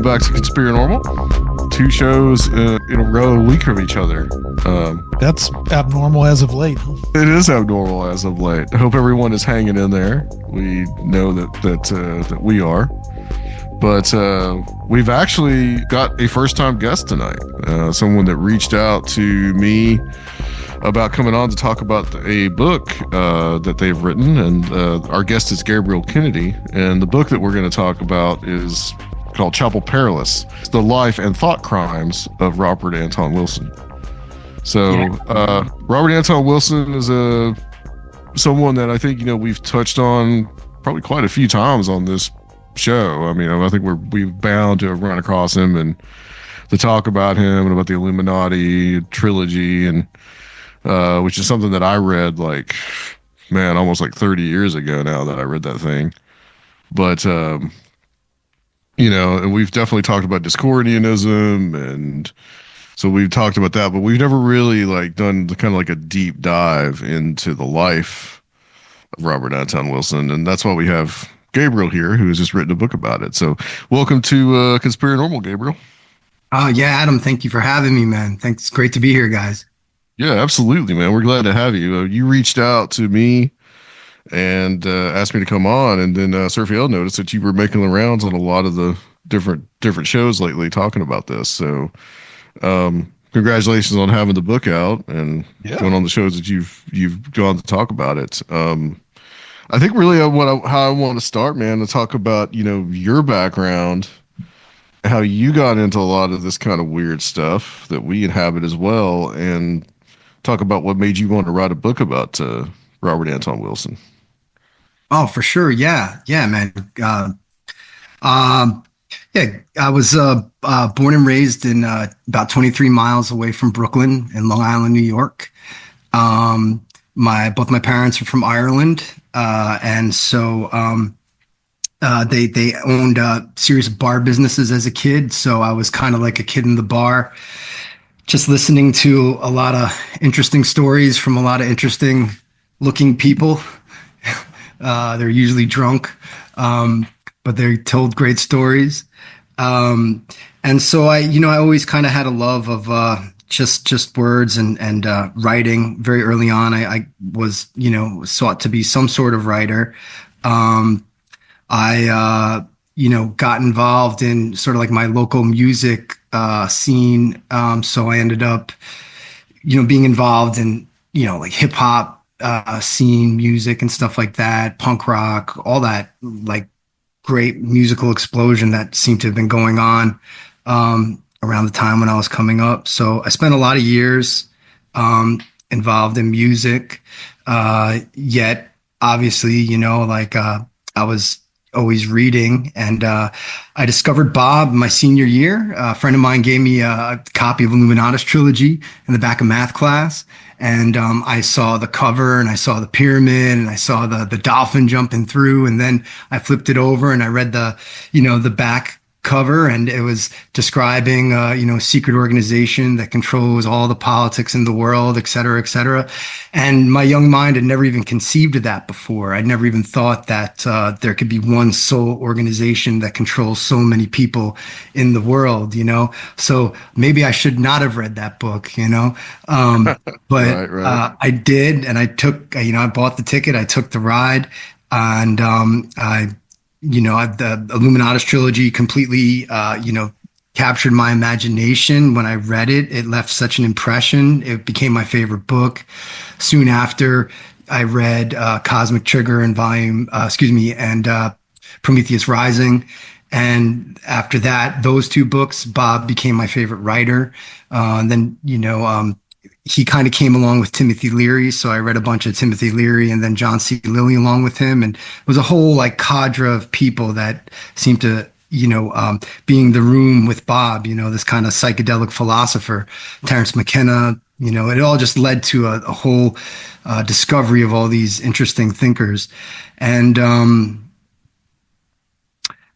welcome back to Conspirinormal. Two shows in a row a week from each other. That's abnormal as of late. It is abnormal as of late. I hope everyone is hanging in there. We know that we are. But we've actually got a first-time guest tonight. Someone that reached out to me about coming on to talk about a book that they've written, and our guest is Gabriel Kennedy, and the book that we're going to talk about is called Perilous: The Life and Thought Crimes of Robert Anton Wilson. So Robert Anton Wilson is someone that I think we've touched on probably quite a few times on this show. I mean, I think we're bound to have run across him and to talk about him and about the Illuminati trilogy, and which is something that I read almost 30 years ago now that I read that thing. But, and we've definitely talked about Discordianism, and so we've talked about that, but we've never really done kind of a deep dive into the life of Robert Anton Wilson. And that's why we have Gabriel here, who has just written a book about it. So welcome to Conspirinormal, Gabriel. Yeah, Adam, thank you for having me, man. Thanks. It's great to be here, guys. Yeah, absolutely, man. We're glad to have you. You reached out to me and asked me to come on, and then Surfiel noticed that you were making the rounds on a lot of the different shows lately talking about this. So congratulations on having the book out and going on the shows that you've gone to talk about it. I think really how I want to start, man, to talk about your background, how you got into a lot of this kind of weird stuff that we inhabit as well, and talk about what made you want to write a book about Robert Anton Wilson. Oh, for sure. Yeah, man. I was born and raised in about 23 miles away from Brooklyn in Long Island, New York. Both my parents are from Ireland, and so they owned a series of bar businesses as a kid. So I was kind of like a kid in the bar, just listening to a lot of interesting stories from a lot of interesting looking people. They're usually drunk, but they told great stories. And so I always kind of had a love of just words and writing. Very early on, I was sought to be some sort of writer. I got involved in sort of my local music scene. So I ended up, being involved in, hip hop scene, music and stuff like that, punk rock, all that great musical explosion that seemed to have been going on around the time when I was coming up. So I spent a lot of years involved in music, yet obviously, I was always reading, and I discovered Bob my senior year. A friend of mine gave me a copy of Illuminatus trilogy in the back of math class, and I saw the cover, and I saw the pyramid, and I saw the dolphin jumping through, and then I flipped it over and I read the back cover, and it was describing a secret organization that controls all the politics in the world, et cetera, et cetera. And my young mind had never even conceived of that before. I'd never even thought that there could be one sole organization that controls so many people in the world, so maybe I should not have read that book, but right. I did, and I took, I bought the ticket, I took the ride, and the Illuminatus trilogy completely, captured my imagination. When I read it, it left such an impression. It became my favorite book. Soon after, I read Cosmic Trigger and Prometheus Rising. And after that, those two books, Bob became my favorite writer. Then, he kind of came along with Timothy Leary. So I read a bunch of Timothy Leary and then John C. Lilly along with him. And it was a whole cadre of people that seemed to, be in the room with Bob, this kind of psychedelic philosopher, Terence McKenna, it all just led to a whole discovery of all these interesting thinkers. And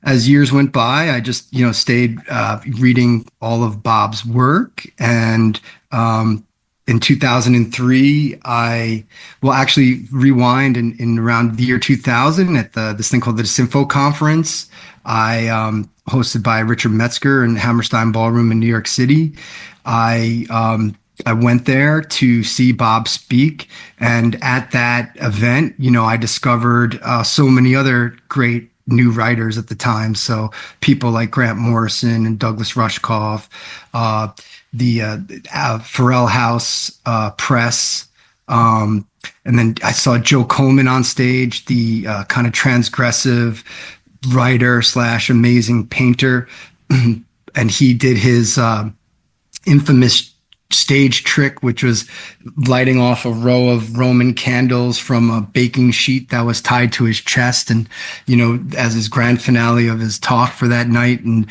as years went by, I just, stayed reading all of Bob's work. And in 2003, I will actually rewind in around the year 2000 at this thing called the Sinfo Conference. I hosted by Richard Metzger in Hammerstein Ballroom in New York City. I went there to see Bob speak, and at that event, I discovered so many other great new writers at the time. So people like Grant Morrison and Douglas Rushkoff, the Pharrell House Press. And then I saw Joe Coleman on stage, the kind of transgressive writer slash amazing painter. And he did his infamous stage trick, which was lighting off a row of Roman candles from a baking sheet that was tied to his chest. And, as his grand finale of his talk for that night. And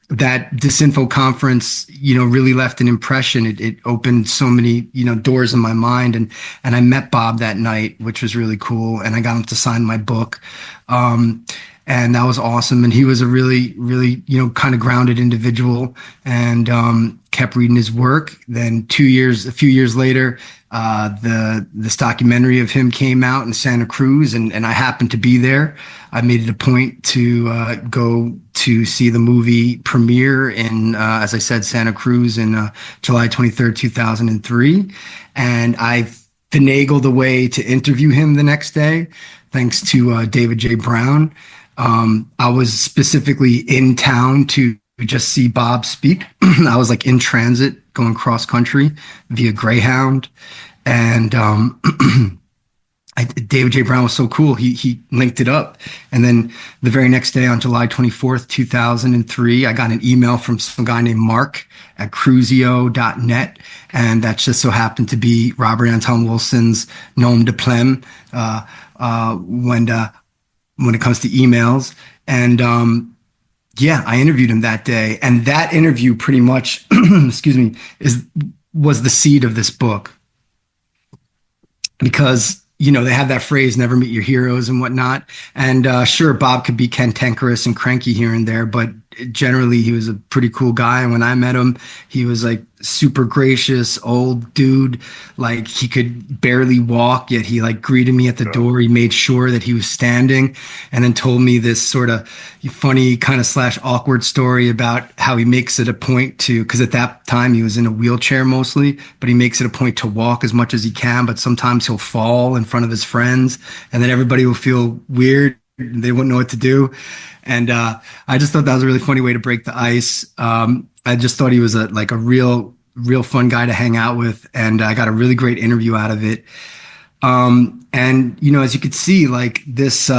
that Disinfo conference, really left an impression. It opened so many, doors in my mind. And I met Bob that night, which was really cool. And I got him to sign my book. And that was awesome. And he was a really, really, kind of grounded individual, and kept reading his work. Then a few years later, this documentary of him came out in Santa Cruz, and I happened to be there. I made it a point to go to see the movie premiere in, as I said, Santa Cruz in July 23rd, 2003. And I finagled a way to interview him the next day, thanks to David J. Brown. I was specifically in town to just see Bob speak. I was like in transit going cross country via Greyhound. And David J. Brown was so cool. He linked it up. And then the very next day on July 24th, 2003, I got an email from some guy named Mark at Cruzio.net. And that just so happened to be Robert Anton Wilson's nom de plume when it comes to emails. And I interviewed him that day. And that interview pretty much, was the seed of this book. Because, they have that phrase, never meet your heroes and whatnot. And sure, Bob could be cantankerous and cranky here and there, but generally he was a pretty cool guy. And when I met him, he was like super gracious, old dude. Like he could barely walk, yet he like greeted me at the door. He made sure that he was standing, and then told me this sort of funny kind of / awkward story about how he makes it a point to, because at that time he was in a wheelchair mostly, but he makes it a point to walk as much as he can, but sometimes he'll fall in front of his friends, and then everybody will feel weird. They wouldn't know what to do. And I just thought that was a really funny way to break the ice. I just thought he was a real fun guy to hang out with. And I got a really great interview out of it. And, as you could see, like this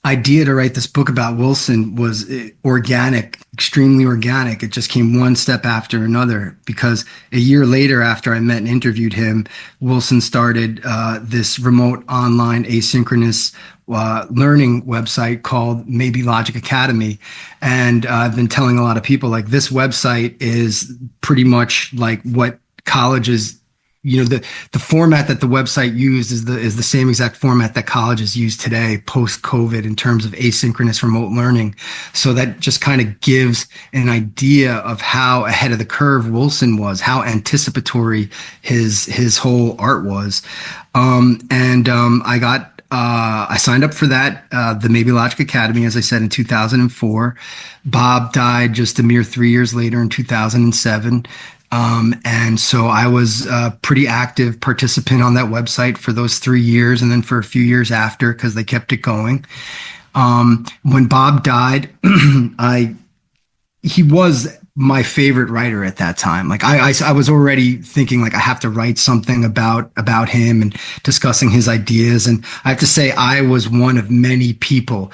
idea to write this book about Wilson was organic, extremely organic. It just came one step after another, because a year later, after I met and interviewed him, Wilson started this remote online asynchronous learning website called Maybe Logic Academy. And I've been telling a lot of people, like, this website is pretty much like what colleges, the format that the website used is the same exact format that colleges use today post-COVID in terms of asynchronous remote learning. So that just kind of gives an idea of how ahead of the curve Wilson was, how anticipatory his whole art was. I signed up for that, the Maybe Logic Academy, as I said, in 2004. Bob died just a mere 3 years later in 2007. And so I was a pretty active participant on that website for those 3 years, and then for a few years after, because they kept it going. When Bob died, he was my favorite writer at that time. Like I was already thinking, like, I have to write something about him and discussing his ideas. And I have to say, I was one of many people,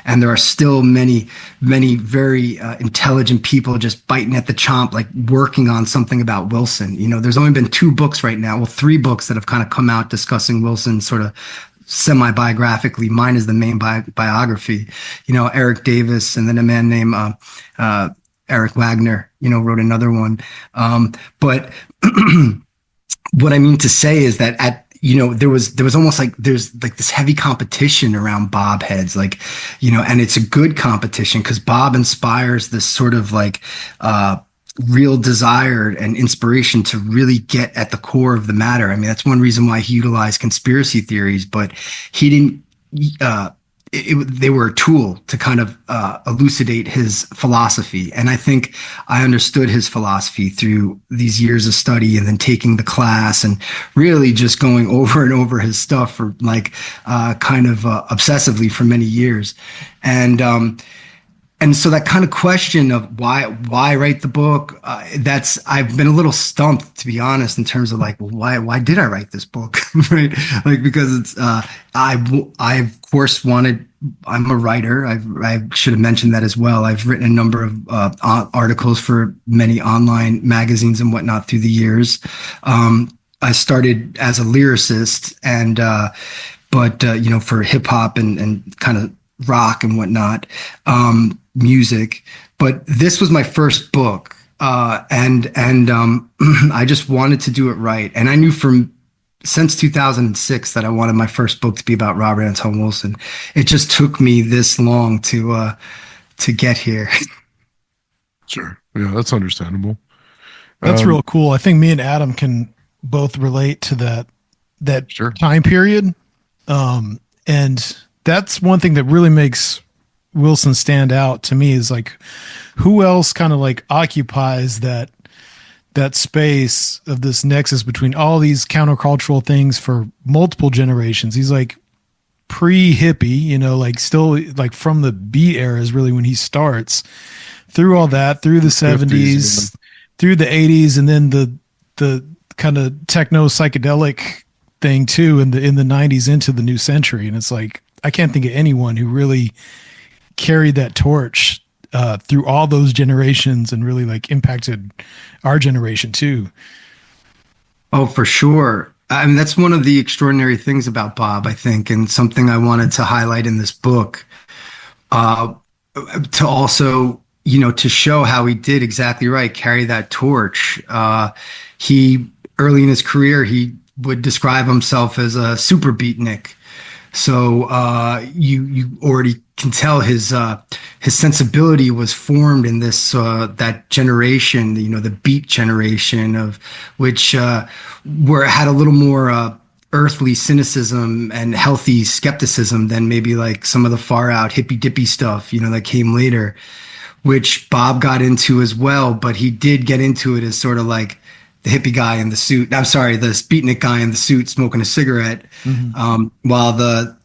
and there are still many, many very intelligent people just biting at the chomp, like working on something about Wilson. There's only been 2 books right now. Well, 3 books that have kind of come out discussing Wilson sort of semi-biographically. Mine is the main biography. Eric Davis, and then a man named Eric Wagner, wrote another one. But what I mean to say is that there was almost like there's like this heavy competition around Bob heads, like, and it's a good competition because Bob inspires this sort of like real desire and inspiration to really get at the core of the matter. I mean, that's one reason why he utilized conspiracy theories, but he didn't they were a tool to kind of elucidate his philosophy. And I think I understood his philosophy through these years of study and then taking the class and really just going over and over his stuff for like kind of obsessively for many years. And so that kind of question of why write the book, that's I've been a little stumped, to be honest, in terms of like why did I write this book, right? Like because it's I of course wanted. I'm a writer. I should have mentioned that as well. I've written a number of articles for many online magazines and whatnot through the years. I started as a lyricist, and but you know, for hip hop and kind of rock and whatnot, music. But this was my first book, and I just wanted to do it right. And I knew since 2006 that I wanted my first book to be about Robert Anton Wilson. It just took me this long to get here. Sure. Yeah, that's understandable. That's real cool. I think me and Adam can both relate to that Sure. time period. And that's one thing that really makes Wilson stand out to me is like who else kind of like occupies that space of this nexus between all these countercultural things for multiple generations. He's like pre-hippie, you know, like still like from the beat era is really when he starts through all that, through the 70s, through the 80s, and then the kind of techno psychedelic thing too in the 90s into the new century. And it's like I can't think of anyone who really carried that torch through all those generations and really like impacted our generation too. Oh, for sure. I mean, that's one of the extraordinary things about Bob, I think, and something I wanted to highlight in this book, to also, you know, to show how he did exactly right, carry that torch. He, early in his career, he would describe himself as a super beatnik. So you already can tell his sensibility was formed in this that generation, you know, the beat generation of which where it had a little more earthly cynicism and healthy skepticism than maybe like some of the far out hippy dippy stuff, you know, that came later, which Bob got into as well. But he did get into it as sort of like the hippie guy in the suit. I'm sorry, the beatnik guy in the suit smoking a cigarette, while the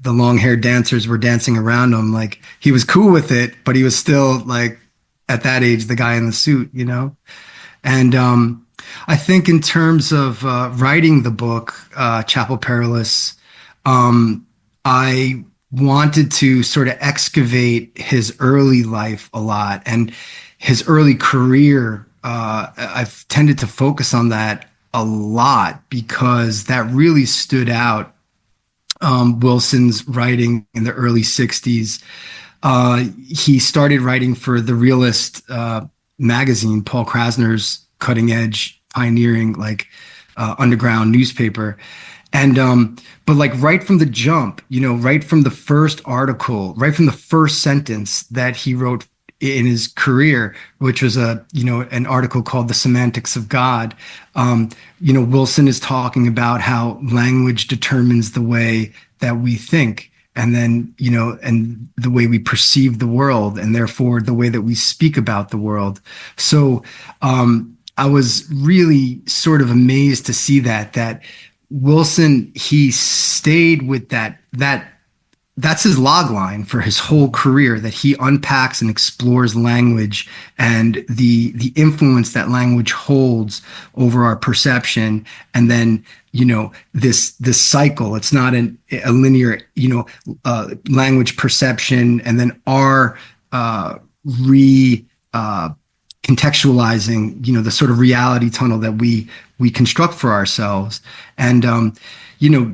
long haired dancers were dancing around him. Like he was cool with it, but he was still like at that age the guy in the suit, you know. And I think in terms of writing the book, Chapel Perilous, I wanted to sort of excavate his early life a lot and his early career. I've tended to focus on that a lot because that really stood out. Wilson's writing in the early 60s. He started writing for the Realist magazine, Paul Krasner's cutting edge, pioneering like underground newspaper. And but like right from the jump, you know, right from the first article, right from the first sentence that he wrote in his career, which was an article called "The Semantics of God." You know, Wilson is talking about how language determines the way that we think, and then, you know, and the way we perceive the world, and therefore the way that we speak about the world. So I was really sort of amazed to see that Wilson, he stayed with that's his log line for his whole career, that he unpacks and explores language and the influence that language holds over our perception. And then, you know, this cycle, it's not a linear, you know, language perception and then our contextualizing, you know, the sort of reality tunnel that we construct for ourselves. And, you know,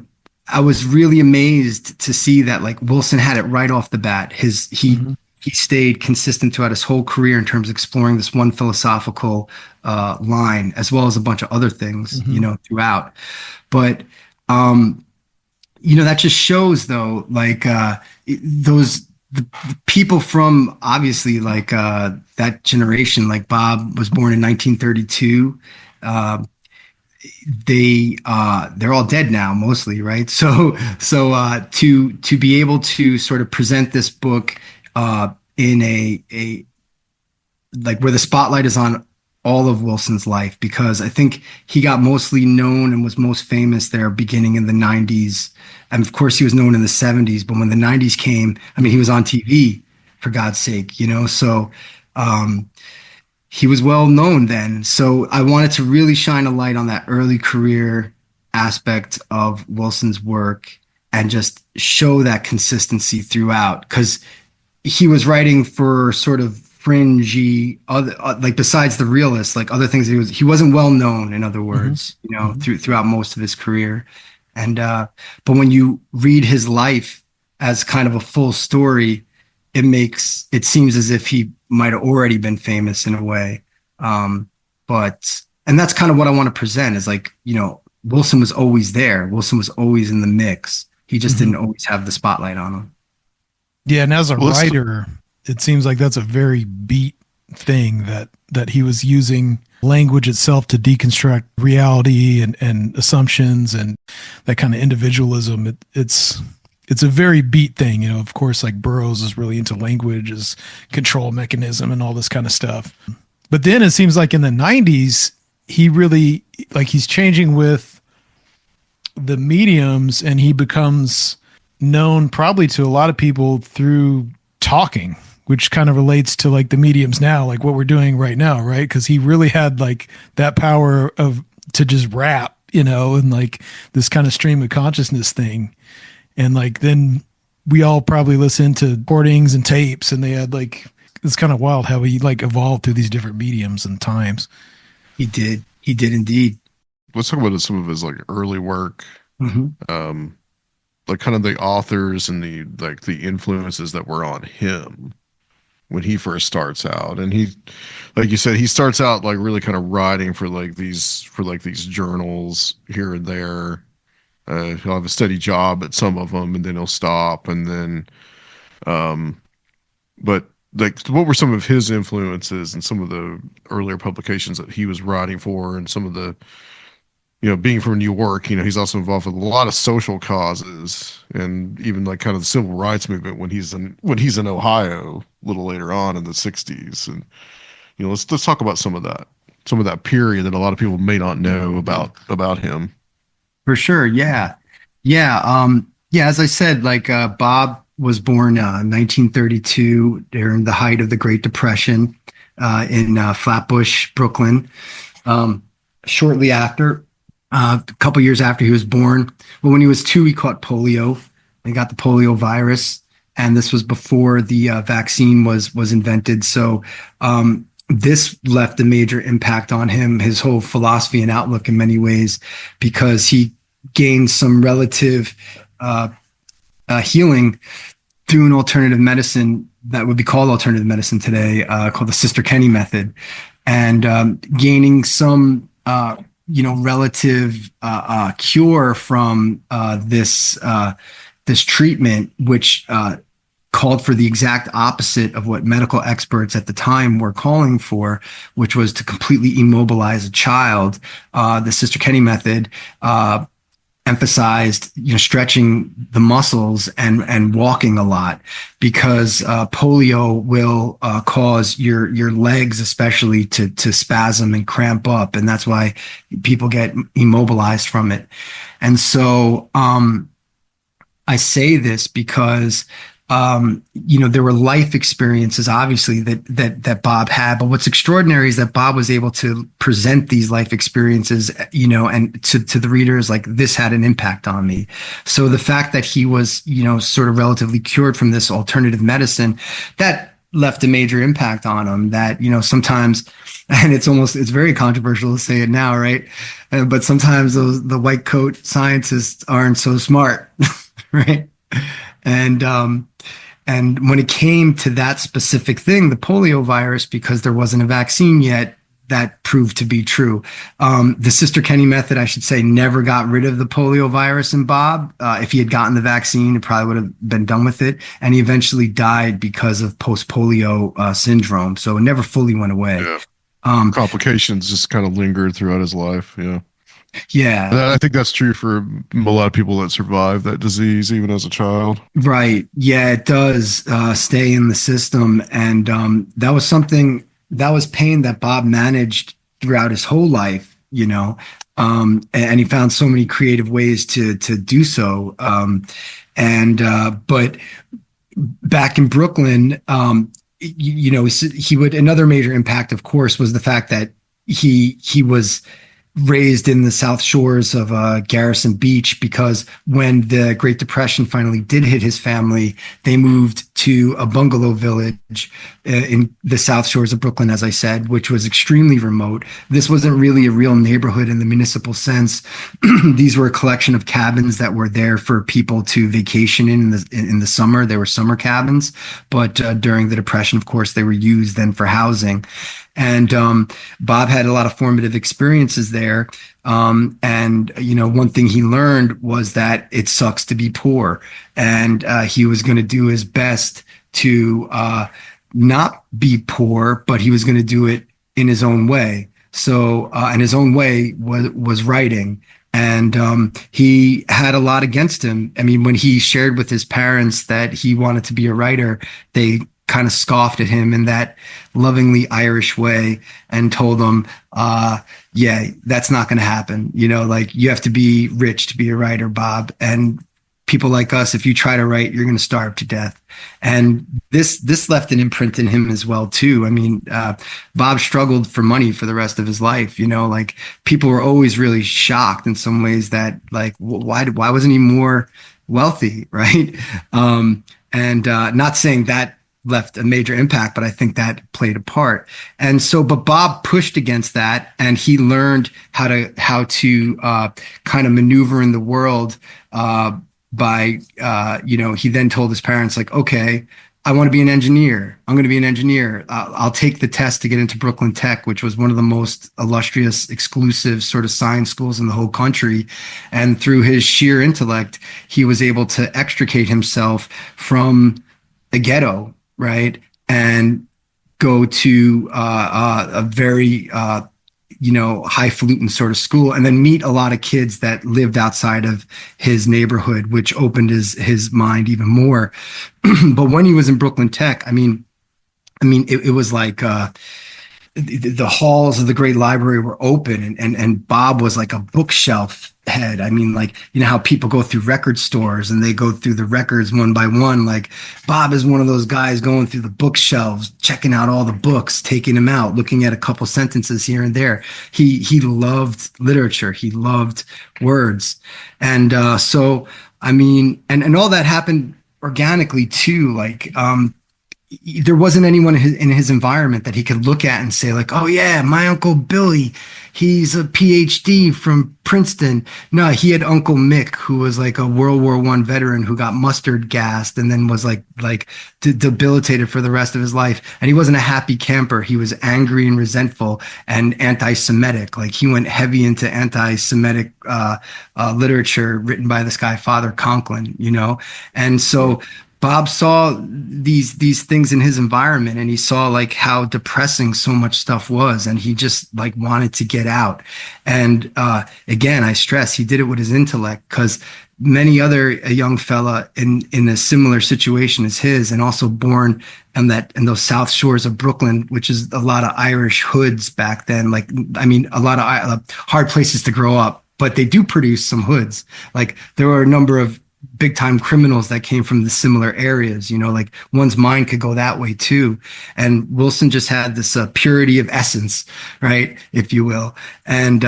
I was really amazed to see that like Wilson had it right off the bat. He stayed consistent throughout his whole career in terms of exploring this one philosophical line, as well as a bunch of other things, you know, throughout. But you know, that just shows though, like the people from obviously like that generation, like Bob was born in 1932. they're all dead now, mostly, right? To be able to sort of present this book in a like where the spotlight is on all of Wilson's life, because I think he got mostly known and was most famous there beginning in the 90s. And of course, he was known in the 70s, but when the 90s came, I mean, he was on TV, for God's sake, you know? So he was well known then. So I wanted to really shine a light on that early career aspect of Wilson's work and just show that consistency throughout, because he was writing for sort of fringy other like besides the realists, like other things he wasn't well known, in other words, you know, throughout most of his career. And but when you read his life as kind of a full story, it seems as if he might have already been famous in a way. But and that's kind of what I want to present is, like, you know, Wilson was always there. Wilson was always in the mix. He just didn't always have the spotlight on him. Yeah, and as a writer, it seems like that's a very beat thing that he was using language itself to deconstruct reality and assumptions and that kind of individualism. It's a very beat thing, you know. Of course, like Burroughs is really into language as control mechanism and all this kind of stuff. But then it seems like in the 90s, he really, like, he's changing with the mediums, and he becomes known probably to a lot of people through talking, which kind of relates to like the mediums now, like what we're doing right now, right? Because he really had like that power to just rap, you know, and like this kind of stream of consciousness thing. And like then we all probably listened to recordings and tapes, and they had like, it's kind of wild how he like evolved through these different mediums and times. He did indeed. Let's talk about some of his like early work. Like kind of the authors and the influences that were on him when he first starts out. And he, like you said, he starts out like really kind of writing for these journals here and there. He'll have a steady job at some of them, and then he'll stop. And then, but like, what were some of his influences and some of the earlier publications that he was writing for, and some of the, you know, being from New York, you know, he's also involved with a lot of social causes, and even like kind of the civil rights movement when he's in Ohio a little later on in the 60s. And, you know, let's talk about some of that period that a lot of people may not know about him. For sure. Yeah. As I said, like, Bob was born in 1932 during the height of the Great Depression in Flatbush, Brooklyn. Shortly after, a couple years after he was born, well, when he was 2, he caught polio. He got the polio virus, and this was before the vaccine was invented. So this left a major impact on him, his whole philosophy and outlook in many ways, because he gained some relative healing through an alternative medicine that would be called alternative medicine today, called the Sister Kenny method, and gaining some relative cure from this treatment, which called for the exact opposite of what medical experts at the time were calling for, which was to completely immobilize a child. The Sister Kenny method emphasized, stretching the muscles and walking a lot, because polio will cause your legs especially to spasm and cramp up, and that's why people get immobilized from it. And so I say this because there were life experiences, obviously, that Bob had. But what's extraordinary is that Bob was able to present these life experiences, and to the readers, like, this had an impact on me. So the fact that he was, sort of relatively cured from this alternative medicine, that left a major impact on him. That, sometimes, and it's very controversial to say it now, right? But sometimes the white coat scientists aren't so smart, right? And when it came to that specific thing, the polio virus, because there wasn't a vaccine yet, that proved to be true. The Sister Kenny method, I should say, never got rid of the polio virus in Bob. If he had gotten the vaccine, it probably would have been done with it. And he eventually died because of post-polio syndrome. So it never fully went away. Yeah. Complications just kind of lingered throughout his life. Yeah. Yeah. And I think that's true for a lot of people that survive that disease, even as a child. Right. Yeah, it does stay in the system. And that was something that was pain that Bob managed throughout his whole life, and he found so many creative ways to do so. But back in Brooklyn, he would another major impact, of course, was the fact that he was raised in the South Shores of Garrison Beach, because when the Great Depression finally did hit his family, they moved to a bungalow village in the South Shores of Brooklyn, as I said, which was extremely remote. This wasn't really a real neighborhood in the municipal sense. These were a collection of cabins that were there for people to vacation in the summer. They were summer cabins, but during the Depression, of course, they were used then for housing. And Bob had a lot of formative experiences there. One thing he learned was that it sucks to be poor. And he was going to do his best to not be poor, but he was going to do it in his own way. So, and his own way was writing. And he had a lot against him. I mean, when he shared with his parents that he wanted to be a writer, they kind of scoffed at him in that lovingly Irish way and told him, yeah, that's not going to happen. You have to be rich to be a writer, Bob. And people like us, if you try to write, you're going to starve to death. And this left an imprint in him as well, too. I mean, Bob struggled for money for the rest of his life. People were always really shocked in some ways that why wasn't he more wealthy? Right. Not saying that left a major impact, but I think that played a part. And so, but Bob pushed against that, and he learned how to kind of maneuver in the world by he then told his parents, okay, I want to be an engineer. I'm going to be an engineer. I'll take the test to get into Brooklyn Tech, which was one of the most illustrious, exclusive sort of science schools in the whole country. And through his sheer intellect, he was able to extricate himself from the ghetto, right, and go to a very highfalutin sort of school, and then meet a lot of kids that lived outside of his neighborhood, which opened his mind even more. But when he was in Brooklyn Tech, I mean, it was like the halls of the great library were open, and Bob was like a bookshelf head. I mean, how people go through record stores and they go through the records one by one. Bob is one of those guys going through the bookshelves, checking out all the books, taking them out, looking at a couple sentences here and there. He loved literature. He loved words. And so, I mean, and all that happened organically too. There wasn't anyone in his environment that he could look at and say, oh yeah, my Uncle Billy, he's a PhD from Princeton. No, he had Uncle Mick, who was a World War I veteran who got mustard gassed and then was debilitated for the rest of his life. And he wasn't a happy camper. He was angry and resentful and anti-Semitic. He went heavy into anti-Semitic literature written by this guy, Father Conklin, And so Bob saw these things in his environment, and he saw how depressing so much stuff was, and he just wanted to get out. And again, I stress he did it with his intellect, because many other a young fella in a similar situation as his, and also born in those South Shores of Brooklyn, which is a lot of Irish hoods back then. A lot of hard places to grow up, but they do produce some hoods. There were a number of big time criminals that came from the similar areas, one's mind could go that way too. And Wilson just had this purity of essence, right, if you will. And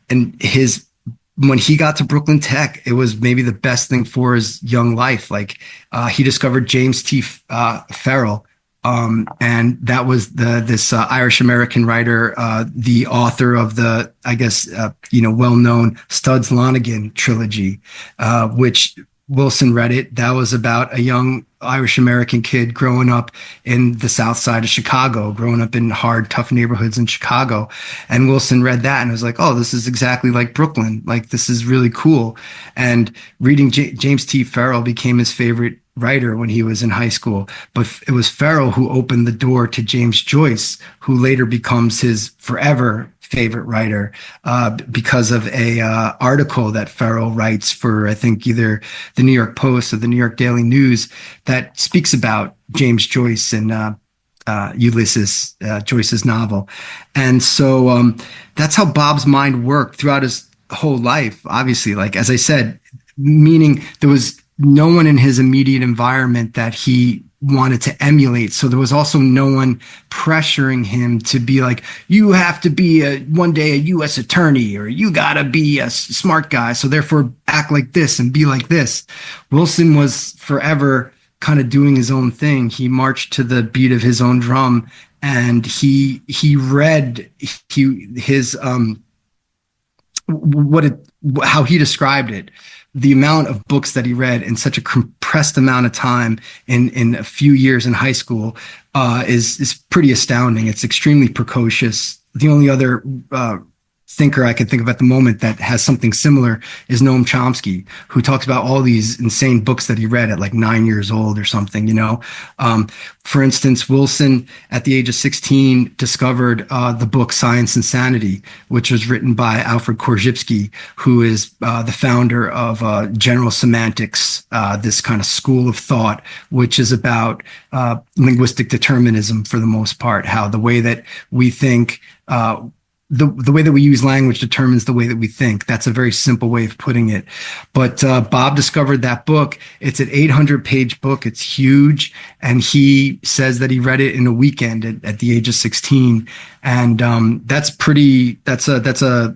when he got to Brooklyn Tech, it was maybe the best thing for his young life. He discovered James T. Farrell. And that was this Irish American writer, the author of the, well-known Studs Lonigan trilogy, which Wilson read it. That was about a young Irish American kid growing up in the South Side of Chicago, growing up in hard, tough neighborhoods in Chicago. And Wilson read that and was like, oh, this is exactly like Brooklyn. This is really cool. And reading James T. Farrell became his favorite writer when he was in high school. But it was Farrell who opened the door to James Joyce, who later becomes his forever favorite writer because of a article that Farrell writes for, I think, either the New York Post or the New York Daily News that speaks about James Joyce and Ulysses, Joyce's novel. And so that's how Bob's mind worked throughout his whole life, obviously. Like, as I said, meaning there was no one in his immediate environment that he wanted to emulate. So there was also no one pressuring him to be like, you have to be one day a U.S. attorney, or you got to be a smart guy. So therefore act like this and be like this. Wilson was forever kind of doing his own thing. He marched to the beat of his own drum, and he read his how he described it. The amount of books that he read in such a compressed amount of time in a few years in high school is pretty astounding. It's extremely precocious. The only other thinker I can think of at the moment that has something similar is Noam Chomsky, who talks about all these insane books that he read at like 9 years old or something, you know. For instance, Wilson, at the age of 16, discovered the book Science and Sanity, which was written by Alfred Korzybski, who is the founder of general semantics, this kind of school of thought, which is about linguistic determinism for the most part, how the way that we think, the way that we use language determines the way that we think. That's a very simple way of putting it. But Bob discovered that book. It's an 800-page book. It's huge. And he says that he read it in a weekend at the age of 16. And that's a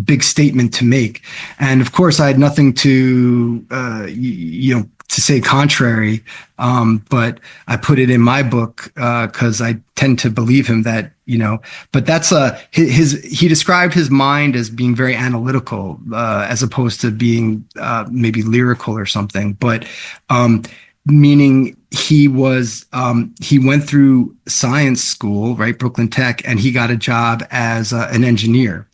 big statement to make. And of course, I had nothing to, to say contrary. But I put it in my book because I tend to believe him that, but that's he described his mind as being very analytical as opposed to being maybe lyrical or something. But meaning he went through science school, right? Brooklyn Tech, and he got a job as an engineer.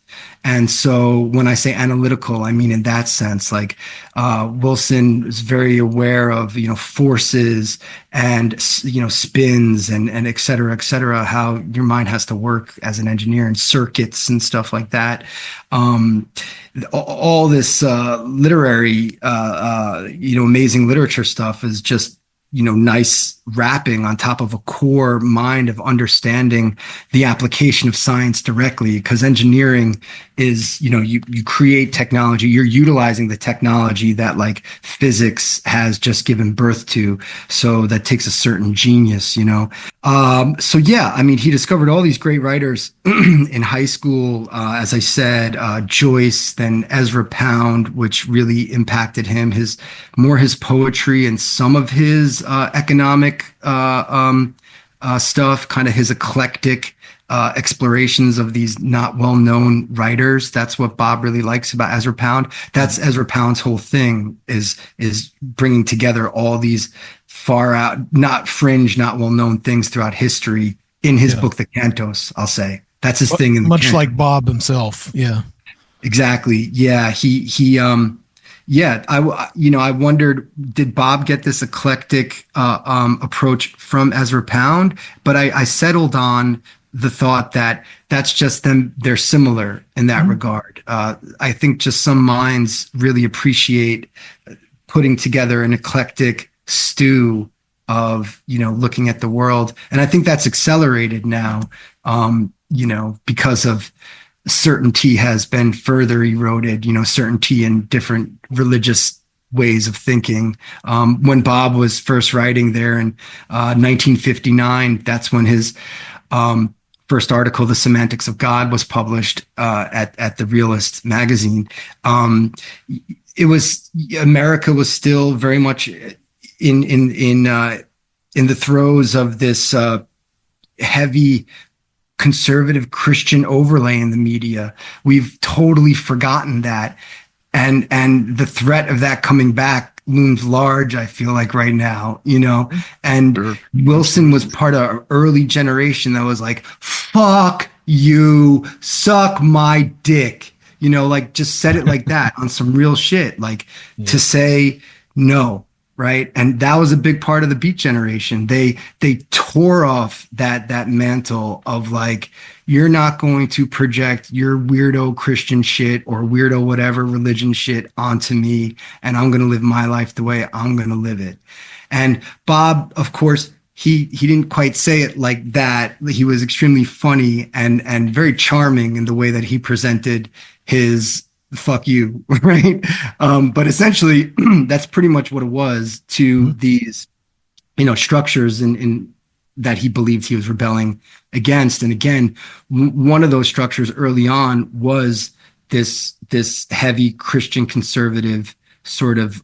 And so when I say analytical, I mean in that sense, like Wilson is very aware of, forces and, spins and et cetera, how your mind has to work as an engineer, and circuits and stuff like that. All this literary, amazing literature stuff is just, nice wrapping on top of a core mind of understanding the application of science directly, because engineering is, you create technology, you're utilizing the technology that like physics has just given birth to. So that takes a certain genius, So yeah, I mean, he discovered all these great writers in high school. As I said, Joyce, then Ezra Pound, which really impacted him, his poetry and some of his economic stuff, kind of his eclectic explorations of these not well-known writers. That's what Bob really likes about Ezra Pound. That's Ezra Pound's whole thing, is bringing together all these far out, not fringe, not well-known things throughout history in his book, The Cantos, I'll say. That's his thing. Much like Bob himself. Yeah. Exactly. Yeah. I wondered, did Bob get this eclectic approach from Ezra Pound? But I settled on the thought that that's just them. They're similar in that regard. I think just some minds really appreciate putting together an eclectic stew of, looking at the world. And I think that's accelerated now, because of certainty has been further eroded, certainty in different religious ways of thinking. When Bob was first writing there in 1959, that's when his first article, The Semantics of God, was published at the Realist magazine. America was still very much in the throes of this heavy conservative Christian overlay in the media. We've totally forgotten that. And the threat of that coming back looms large, I feel like, right now, and sure. Wilson was part of an early generation that was like, fuck you, suck my dick, just said it like that on some real shit, like to say no, right? And that was a big part of the Beat Generation. They tore off that mantle of like, you're not going to project your weirdo Christian shit or weirdo whatever religion shit onto me, and I'm going to live my life the way I'm going to live it. And Bob, of course, he didn't quite say it like that. He was extremely funny and very charming in the way that he presented his fuck you, right? But essentially, that's pretty much what it was to these, structures in that he believed he was rebelling against. And again, one of those structures early on was this heavy Christian conservative sort of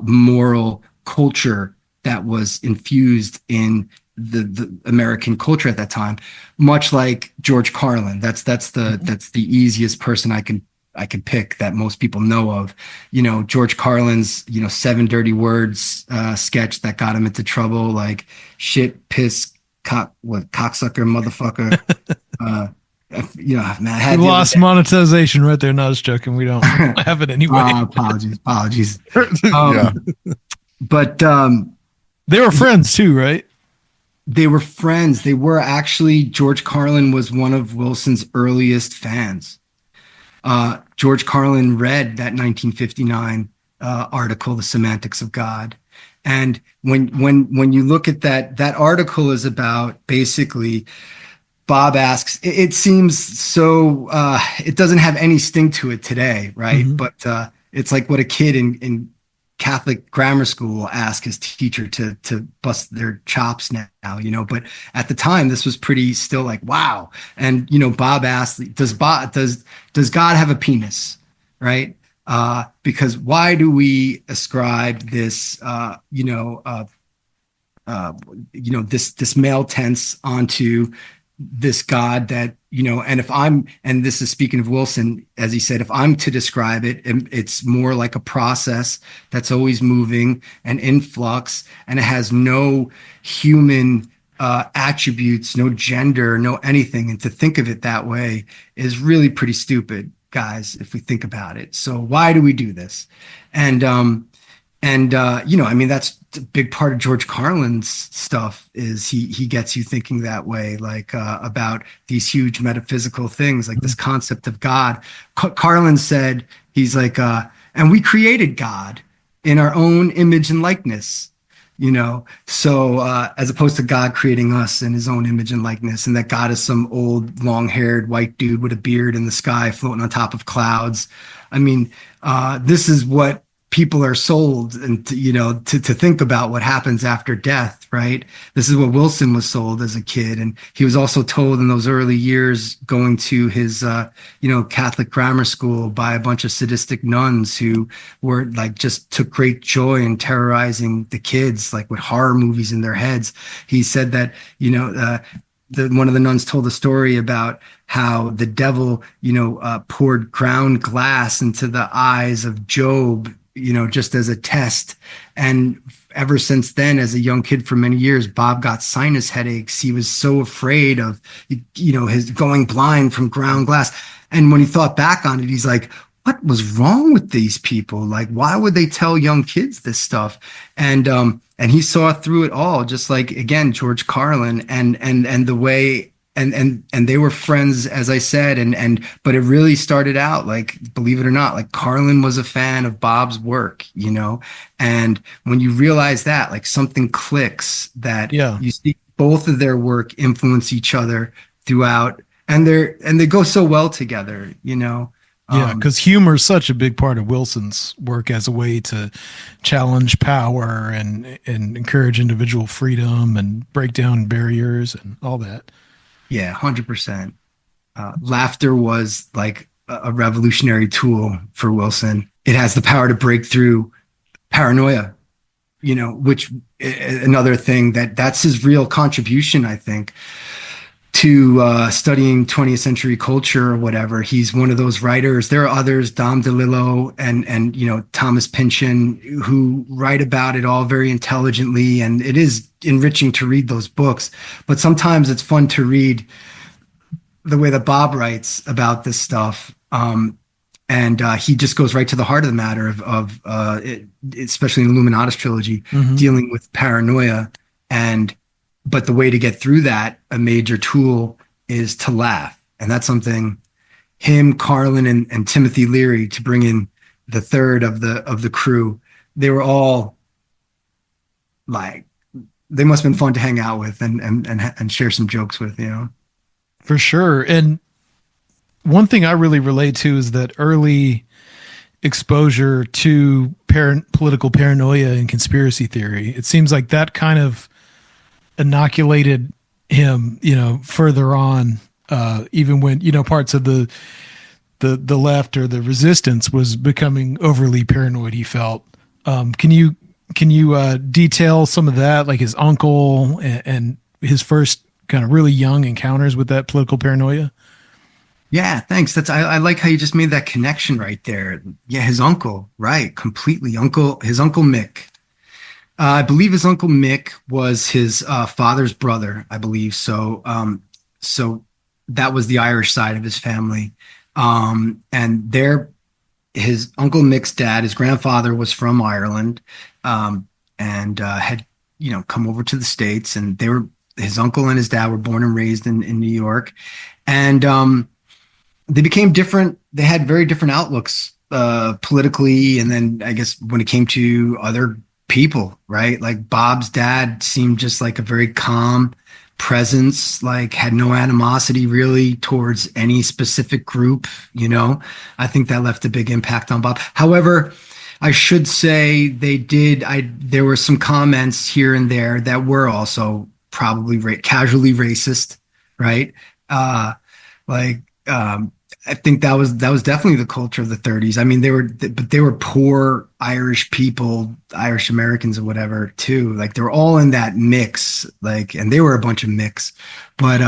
moral culture that was infused in the American culture at that time, much like George Carlin. That's the easiest person I can pick that most people know of. George Carlin's, 7 dirty words sketch that got him into trouble, like shit, piss, cocksucker, motherfucker. Man, we lost monetization right there. Not just joking. We don't have it anyway. Apologies. Yeah. But they were friends too, right? They were friends. They were actually, George Carlin was one of Wilson's earliest fans. George Carlin read that 1959 article, The Semantics of God. And when you look at that article is about basically, Bob asks, it seems so, it doesn't have any sting to it today, right? Mm-hmm. But it's like what a kid in Catholic grammar school will ask his teacher to bust their chops now, but at the time this was pretty still like, wow. And, Bob asked, does God have a penis? Right. Because why do we ascribe this, this male tense onto this God that, and this is speaking of Wilson, as he said, if I'm to describe it, it's more like a process that's always moving and in flux, and it has no human attributes, no gender, no anything. And to think of it that way is really pretty stupid, guys, if we think about it. So why do we do this? And that's a big part of George Carlin's stuff is he gets you thinking that way, like about these huge metaphysical things, like this concept of God. Carlin said, he's like, and we created God in our own image and likeness, so as opposed to God creating us in his own image and likeness, and that God is some old long-haired white dude with a beard in the sky floating on top of clouds. I mean, this is what people are sold, and to think about what happens after death, right? This is what Wilson was sold as a kid, and he was also told in those early years, going to his Catholic grammar school by a bunch of sadistic nuns who were like just took great joy in terrorizing the kids, like with horror movies in their heads. He said that one of the nuns told a story about how the devil poured ground glass into the eyes of Job, just as a test. And ever since then, as a young kid for many years, Bob got sinus headaches. He was so afraid of, his going blind from ground glass. And when he thought back on it, he's like, what was wrong with these people? Like, why would they tell young kids this stuff? And he saw through it all, just like, again, George Carlin and the way, and they were friends, as I said, but it really started out like, believe it or not, like Carlin was a fan of Bob's work, and when you realize that, like something clicks, that you see both of their work influence each other throughout, and they go so well together, because humor is such a big part of Wilson's work as a way to challenge power and encourage individual freedom and break down barriers and all that. Yeah, 100%. Laughter was like a revolutionary tool for Wilson. It has the power to break through paranoia, which another thing that's his real contribution, I think, to studying 20th century culture or whatever. He's one of those writers. There are others, Dom DeLillo and Thomas Pynchon, who write about it all very intelligently, and it is enriching to read those books. But sometimes it's fun to read the way that Bob writes about this stuff. and he just goes right to the heart of the matter especially in the Illuminatus trilogy, dealing with paranoia. But the way to get through that, a major tool, is to laugh. And that's something him, Carlin, and Timothy Leary, to bring in the third of the crew, they were all like, they must have been fun to hang out with and share some jokes with, you know? For sure. And one thing I really relate to is that early exposure to political paranoia and conspiracy theory. It seems like that kind of inoculated him, you know, further on, even when, you know, parts of the left or the resistance was becoming overly paranoid, he felt. Can you detail some of that, like his uncle and his first kind of really young encounters with that political paranoia? Yeah, thanks. I like how you just made that connection right there. Yeah, his uncle, right? Completely. His uncle Mick. I believe his uncle Mick was his father's brother, I believe. So that was the Irish side of his family. And his uncle Mick's dad, his grandfather, was from Ireland, and had, you know, come over to the States, and his uncle and his dad were born and raised in New York. And they became different. They had very different outlooks politically, and then I guess when it came to other people, right? Like Bob's dad seemed just like a very calm presence, like had no animosity really towards any specific group, you know. I think that left a big impact on Bob. However, I should say there were some comments here and there that were also probably casually racist, right? I think that was definitely the culture of the 30s. I mean, they were poor Irish people, Irish Americans or whatever too. Like they were all in that mix, like, and they were a bunch of mix, but,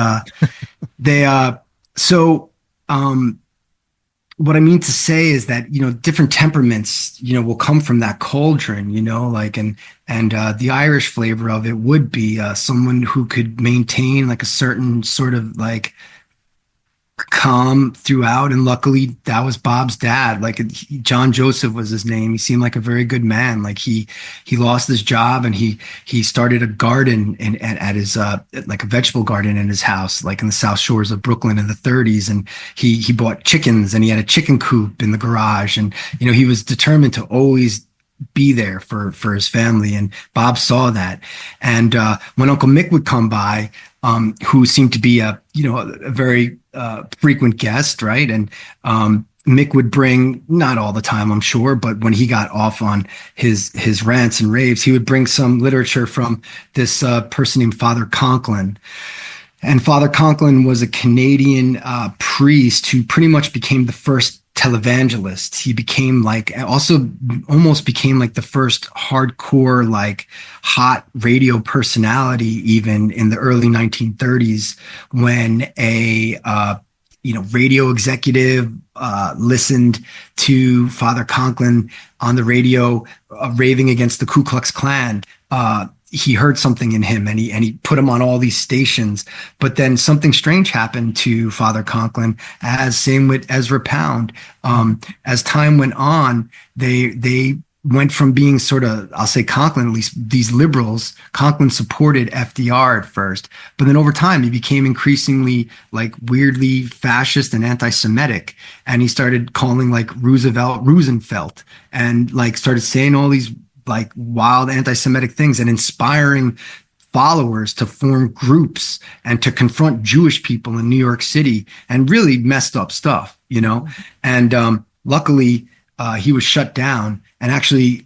what I mean to say is that, you know, different temperaments, you know, will come from that cauldron, you know, like, and the Irish flavor of it would be someone who could maintain like a certain sort of like calm throughout. And luckily that was Bob's dad. Like John Joseph was his name. He seemed like a very good man. Like he lost his job and he started a garden at his like a vegetable garden in his house, like in the South Shores of Brooklyn in the 30s. And he bought chickens and he had a chicken coop in the garage. And, you know, he was determined to always be there for his family. And Bob saw that. And when Uncle Mick would come by, who seemed to be a very frequent guest, right? And Mick would bring, not all the time, I'm sure, but when he got off on his rants and raves, he would bring some literature from this person named Father Conklin. And Father Conklin was a Canadian priest who pretty much became the first televangelist. He became almost became like the first hardcore, like hot radio personality, even in the early 1930s, when a radio executive listened to Father Conklin on the radio raving against the Ku Klux Klan. He heard something in him and he put him on all these stations. But then something strange happened to Father Conklin, same with Ezra Pound. As time went on, they went from being sort of, I'll say Conklin, at least these liberals, Conklin supported FDR at first, but then over time he became increasingly like weirdly fascist and anti-Semitic. And he started calling like Rosenfeld and like started saying all these like wild anti-Semitic things and inspiring followers to form groups and to confront Jewish people in New York City and really messed up stuff, you know? And luckily he was shut down. And actually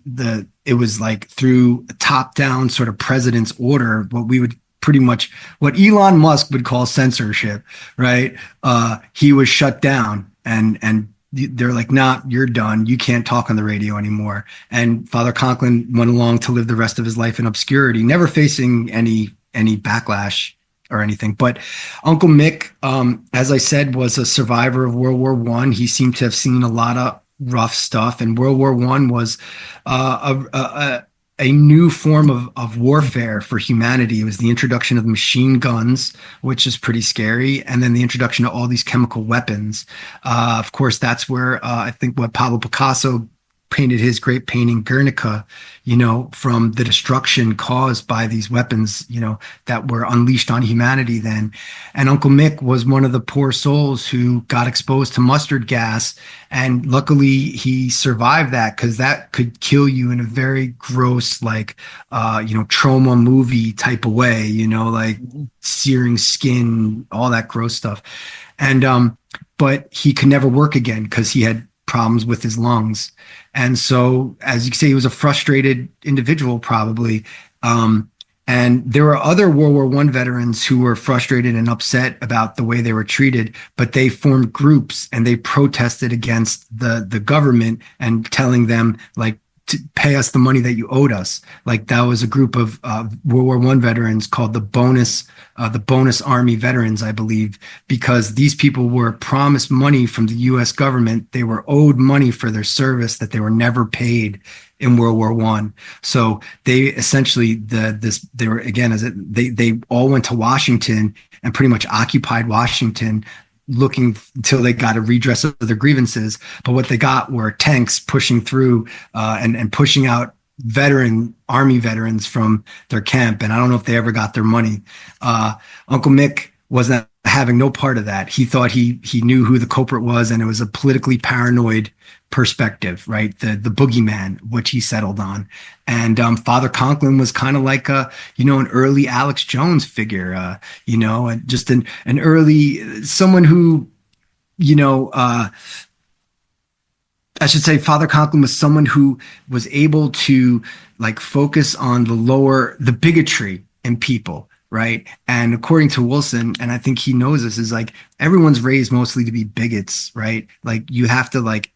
it was like through a top-down sort of president's order, what Elon Musk would call censorship, right? He was shut down and they're like, nah, you're done. You can't talk on the radio anymore. And Father Conklin went along to live the rest of his life in obscurity, never facing any backlash or anything. But Uncle Mick, as I said, was a survivor of World War I. He seemed to have seen a lot of rough stuff. And World War I was a a new form of warfare for humanity. It was the introduction of machine guns, which is pretty scary, and then the introduction of all these chemical weapons. Of course, that's where I think what Pablo Picasso painted his great painting Guernica, from the destruction caused by these weapons, that were unleashed on humanity then. And Uncle Mick was one of the poor souls who got exposed to mustard gas. And luckily he survived that, because that could kill you in a very gross, like, trauma movie type of way, like searing skin, all that gross stuff. And, but he could never work again because he had problems with his lungs. And so, as you can say, he was a frustrated individual, probably. And there were other World War I veterans who were frustrated and upset about the way they were treated, but they formed groups and they protested against the government and telling them, like, to pay us the money that you owed us. Like, that was a group of World War I veterans called the Bonus Army Veterans, I believe, because these people were promised money from the U.S. government. They were owed money for their service that they were never paid in World War I. So they essentially they all went to Washington and pretty much occupied Washington, looking until they got a redress of their grievances. But what they got were tanks pushing through and pushing out army veterans from their camp. And I don't know if they ever got their money. Uncle Mick wasn't having no part of that. He thought he knew who the culprit was, and it was a politically paranoid perspective, right? The boogeyman, which he settled on. And Father Conklin was kind of like an early Alex Jones figure, and just an early someone who, I should say Father Conklin was someone who was able to, like, focus on the bigotry in people, right? And according to Wilson, and I think he knows this, is like everyone's raised mostly to be bigots, right? Like, you have to, like,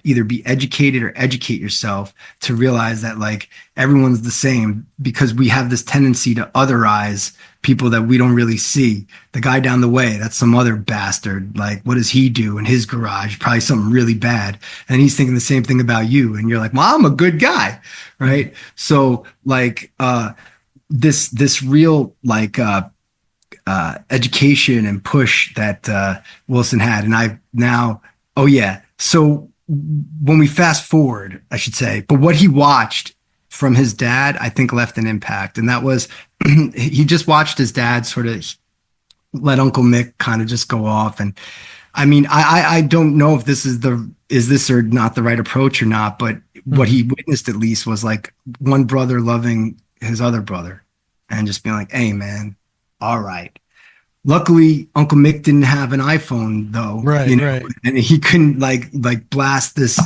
either be educated or educate yourself to realize that, like, everyone's the same, because we have this tendency to otherize people that we don't really see. The guy down the way, that's some other bastard. Like, what does he do in his garage? Probably something really bad. And he's thinking the same thing about you. And you're like, well, I'm a good guy. Right. So, like, this real, like, education and push that Wilson had. And so when we fast forward, I should say, but what he watched from his dad, I think, left an impact. And that was, he just watched his dad sort of let Uncle Mick kind of just go off. And I mean, I don't know if this is this or not the right approach or not, but what he witnessed at least was, like, one brother loving his other brother and just being like, hey man, all right. Luckily, Uncle Mick didn't have an iPhone, though, right? Right, and he couldn't like blast this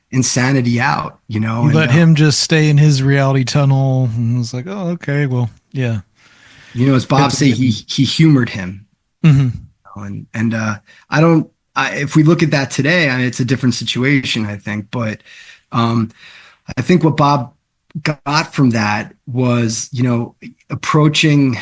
insanity out, You let him just stay in his reality tunnel, and it was like, oh, okay, well, yeah. As Bob said, he humored him, and if we look at that today, I mean, it's a different situation, I think, but I think what Bob got from that was, approaching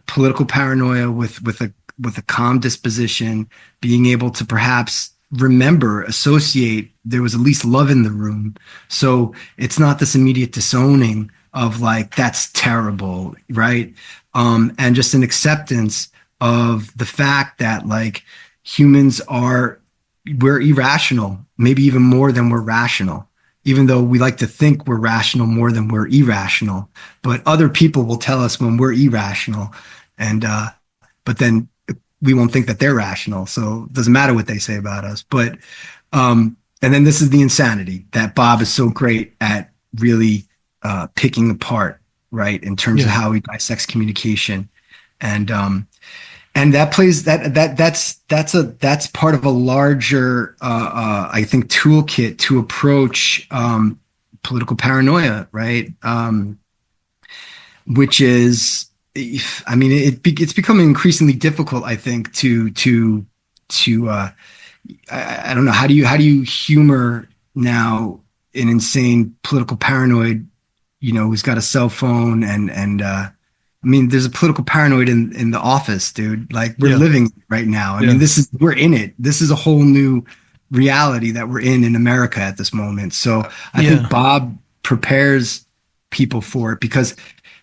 political paranoia with a calm disposition, being able to perhaps associate there was at least love in the room. So it's not this immediate disowning of, like, that's terrible, right? And just an acceptance of the fact that, like, we're irrational, maybe even more than we're rational. Even though we like to think we're rational more than we're irrational, but other people will tell us when we're irrational, and but then we won't think that they're rational. So it doesn't matter what they say about us. But and then this is the insanity that Bob is so great at really picking apart, right, in terms of how he dissects communication, and that plays that's part of a larger I think toolkit to approach political paranoia, right? Which is, I mean, it's becoming increasingly difficult, I think, to I don't know, how do you humor now an insane political paranoid, who's got a cell phone and I mean, there's a political paranoid in the office, dude. Like, we're living right now. I mean, we're in it. This is a whole new reality that we're in America at this moment. So I think Bob prepares people for it, because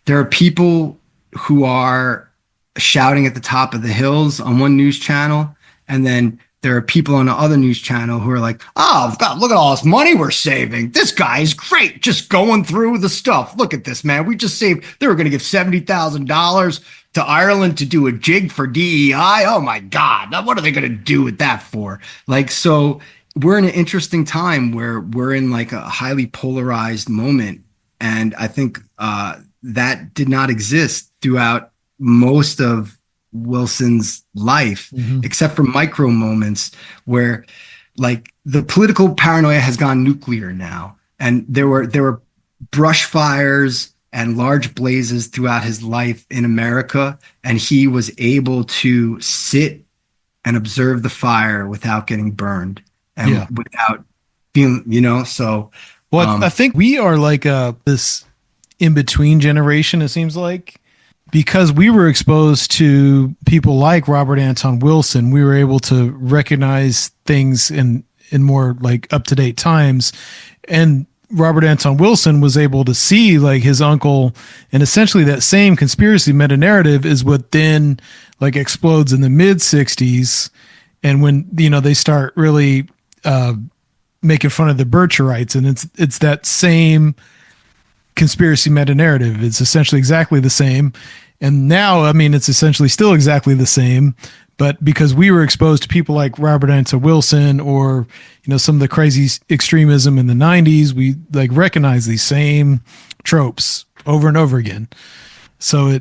there are people who are shouting at the top of the hills on one news channel, and then there are people on the other news channel who are like, oh, God, look at all this money we're saving. This guy is great, just going through the stuff. Look at this, man. We just saved, they were going to give $70,000 to Ireland to do a jig for DEI. Oh my God. Now what are they going to do with that for? Like, so we're in an interesting time where we're in like a highly polarized moment. And I think that did not exist throughout most of Wilson's life, except for micro moments where like the political paranoia has gone nuclear now. And there were brush fires and large blazes throughout his life in America. And he was able to sit and observe the fire without getting burned and without being, so. Well, I think we are like this in-between generation, it seems like, because we were exposed to people like Robert Anton Wilson. We were able to recognize things in more like up-to-date times. And Robert Anton Wilson was able to see like his uncle, and essentially that same conspiracy meta-narrative is what then like explodes in the mid-60s. And when, they start really making fun of the Bircherites, and it's that same conspiracy meta-narrative. It's essentially exactly the same. And now, I mean, it's essentially still exactly the same, but because we were exposed to people like Robert Anton Wilson or, some of the crazy extremism in the 90s, we like recognize these same tropes over and over again. So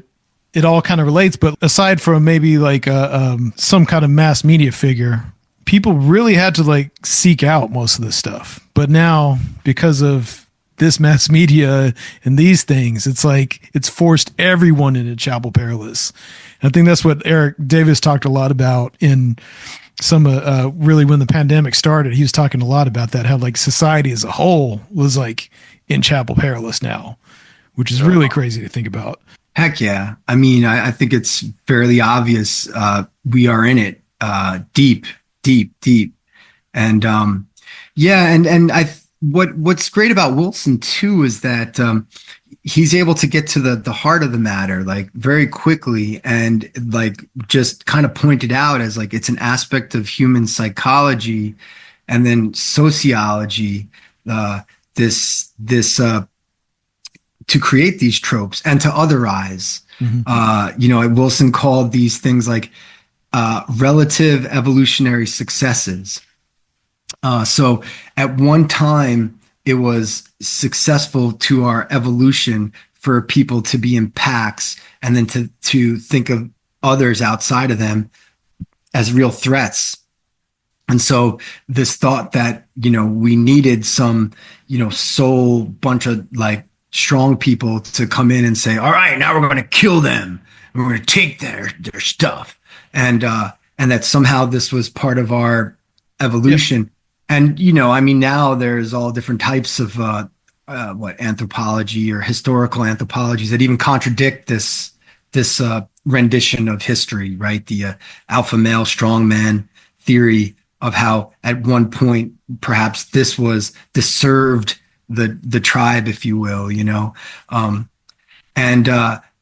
it all kind of relates, but aside from maybe like some kind of mass media figure, people really had to like seek out most of this stuff. But now, because of this mass media and these things, it's like it's forced everyone into Chapel Perilous. And I think that's what Eric Davis talked a lot about in some really when the pandemic started. He was talking a lot about that, how like society as a whole was like in Chapel Perilous now, which is really crazy to think about. Heck yeah. I mean, I think it's fairly obvious we are in it deep. And and what's great about Wilson too is that he's able to get to the heart of the matter like very quickly, and like just kind of point it out as like it's an aspect of human psychology and then sociology, this to create these tropes and to otherize. Wilson called these things like relative evolutionary successes. So at one time, it was successful to our evolution for people to be in packs and then to think of others outside of them as real threats. And so this thought that, we needed some, sole bunch of like strong people to come in and say, all right, now we're going to kill them. And we're going to take their stuff. And that somehow this was part of our evolution. Yeah. And, now there's all different types of anthropology or historical anthropologies that even contradict this rendition of history, right? The alpha male strongman theory of how at one point perhaps this served the tribe, if you will,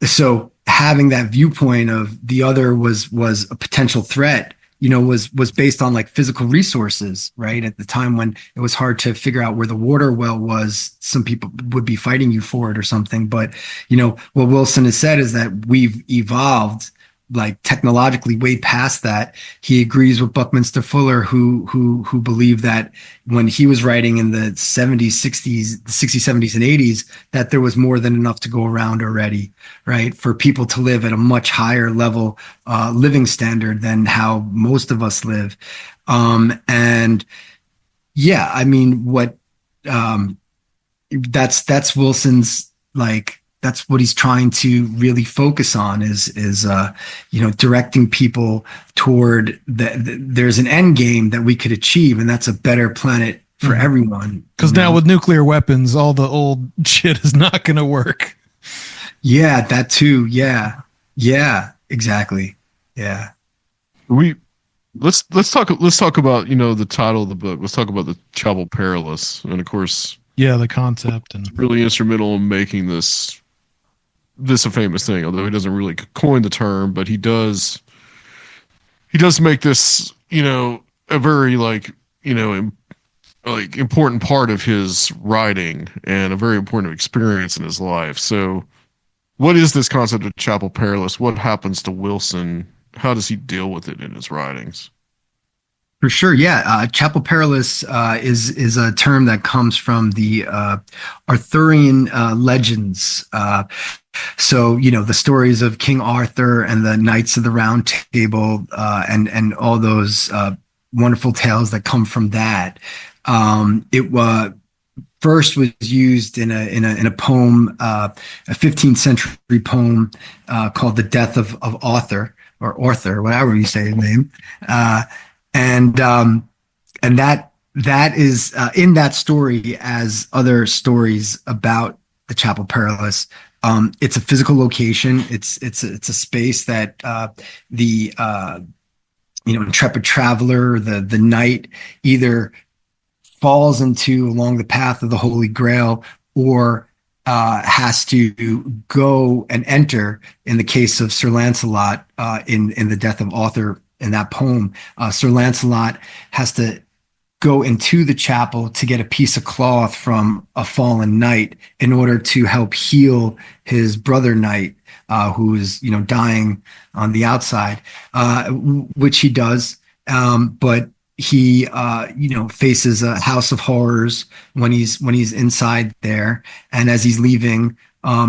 so having that viewpoint of the other was a potential threat, was based on like physical resources, right? At the time when it was hard to figure out where the water well was, some people would be fighting you for it or something. But, what Wilson has said is that we've evolved like technologically way past that. He agrees with Buckminster Fuller, who believed that when he was writing in the 70s, 70s, and 80s, that there was more than enough to go around already, right? For people to live at a much higher level living standard than how most of us live. That's Wilson's like, that's what he's trying to really focus on is directing people toward there's an end game that we could achieve, and that's a better planet for everyone. Because now with nuclear weapons, all the old shit is not going to work. Yeah, that too. Yeah, exactly. Yeah. Let's talk about the title of the book. Let's talk about the Chapel Perilous, and of course Yeah, the concept and really instrumental in making this a famous thing. Although he doesn't really coin the term, but he does make this, a very like important part of his writing and a very important experience in his life. So, what is this concept of Chapel Perilous? What happens to Wilson? How does he deal with it in his writings? For sure, yeah. Chapel Perilous is a term that comes from the Arthurian legends. So the stories of King Arthur and the Knights of the Round Table, and all those wonderful tales that come from that. It first was used in a poem, a 15th century poem called "The Death of Arthur," or Arthur, whatever you say his name. And that is in that story, as other stories about the Chapel Perilous. It's a physical location. It's a space that the intrepid traveler, the knight, either falls into along the path of the Holy Grail, or has to go and enter. In the case of Sir Lancelot, in the Death of Arthur, in that poem, Sir Lancelot has to go into the chapel to get a piece of cloth from a fallen knight in order to help heal his brother knight, who is dying on the outside, which he does. But he faces a house of horrors when he's inside there, and as he's leaving,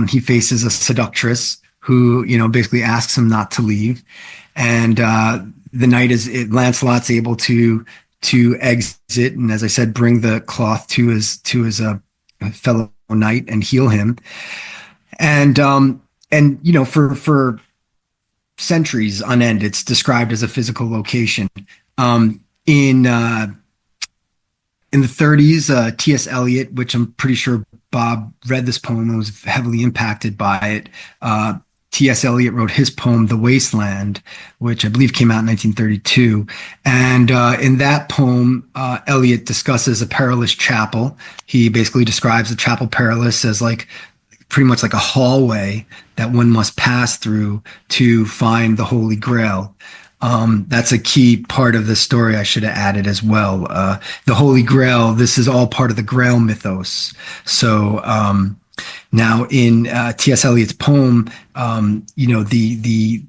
he faces a seductress who basically asks him not to leave. And the knight Lancelot's able to exit, and as I said, bring the cloth to his fellow knight and heal him. And for centuries on end, it's described as a physical location. In the 30s, T.S. Eliot, which I'm pretty sure Bob read this poem and was heavily impacted by it. T.S. Eliot wrote his poem, The Wasteland, which I believe came out in 1932. And in that poem, Eliot discusses a perilous chapel. He basically describes the Chapel Perilous as pretty much like a hallway that one must pass through to find the Holy Grail. That's a key part of the story I should have added as well. The Holy Grail, this is all part of the Grail mythos. So now in T.S. Eliot's poem, the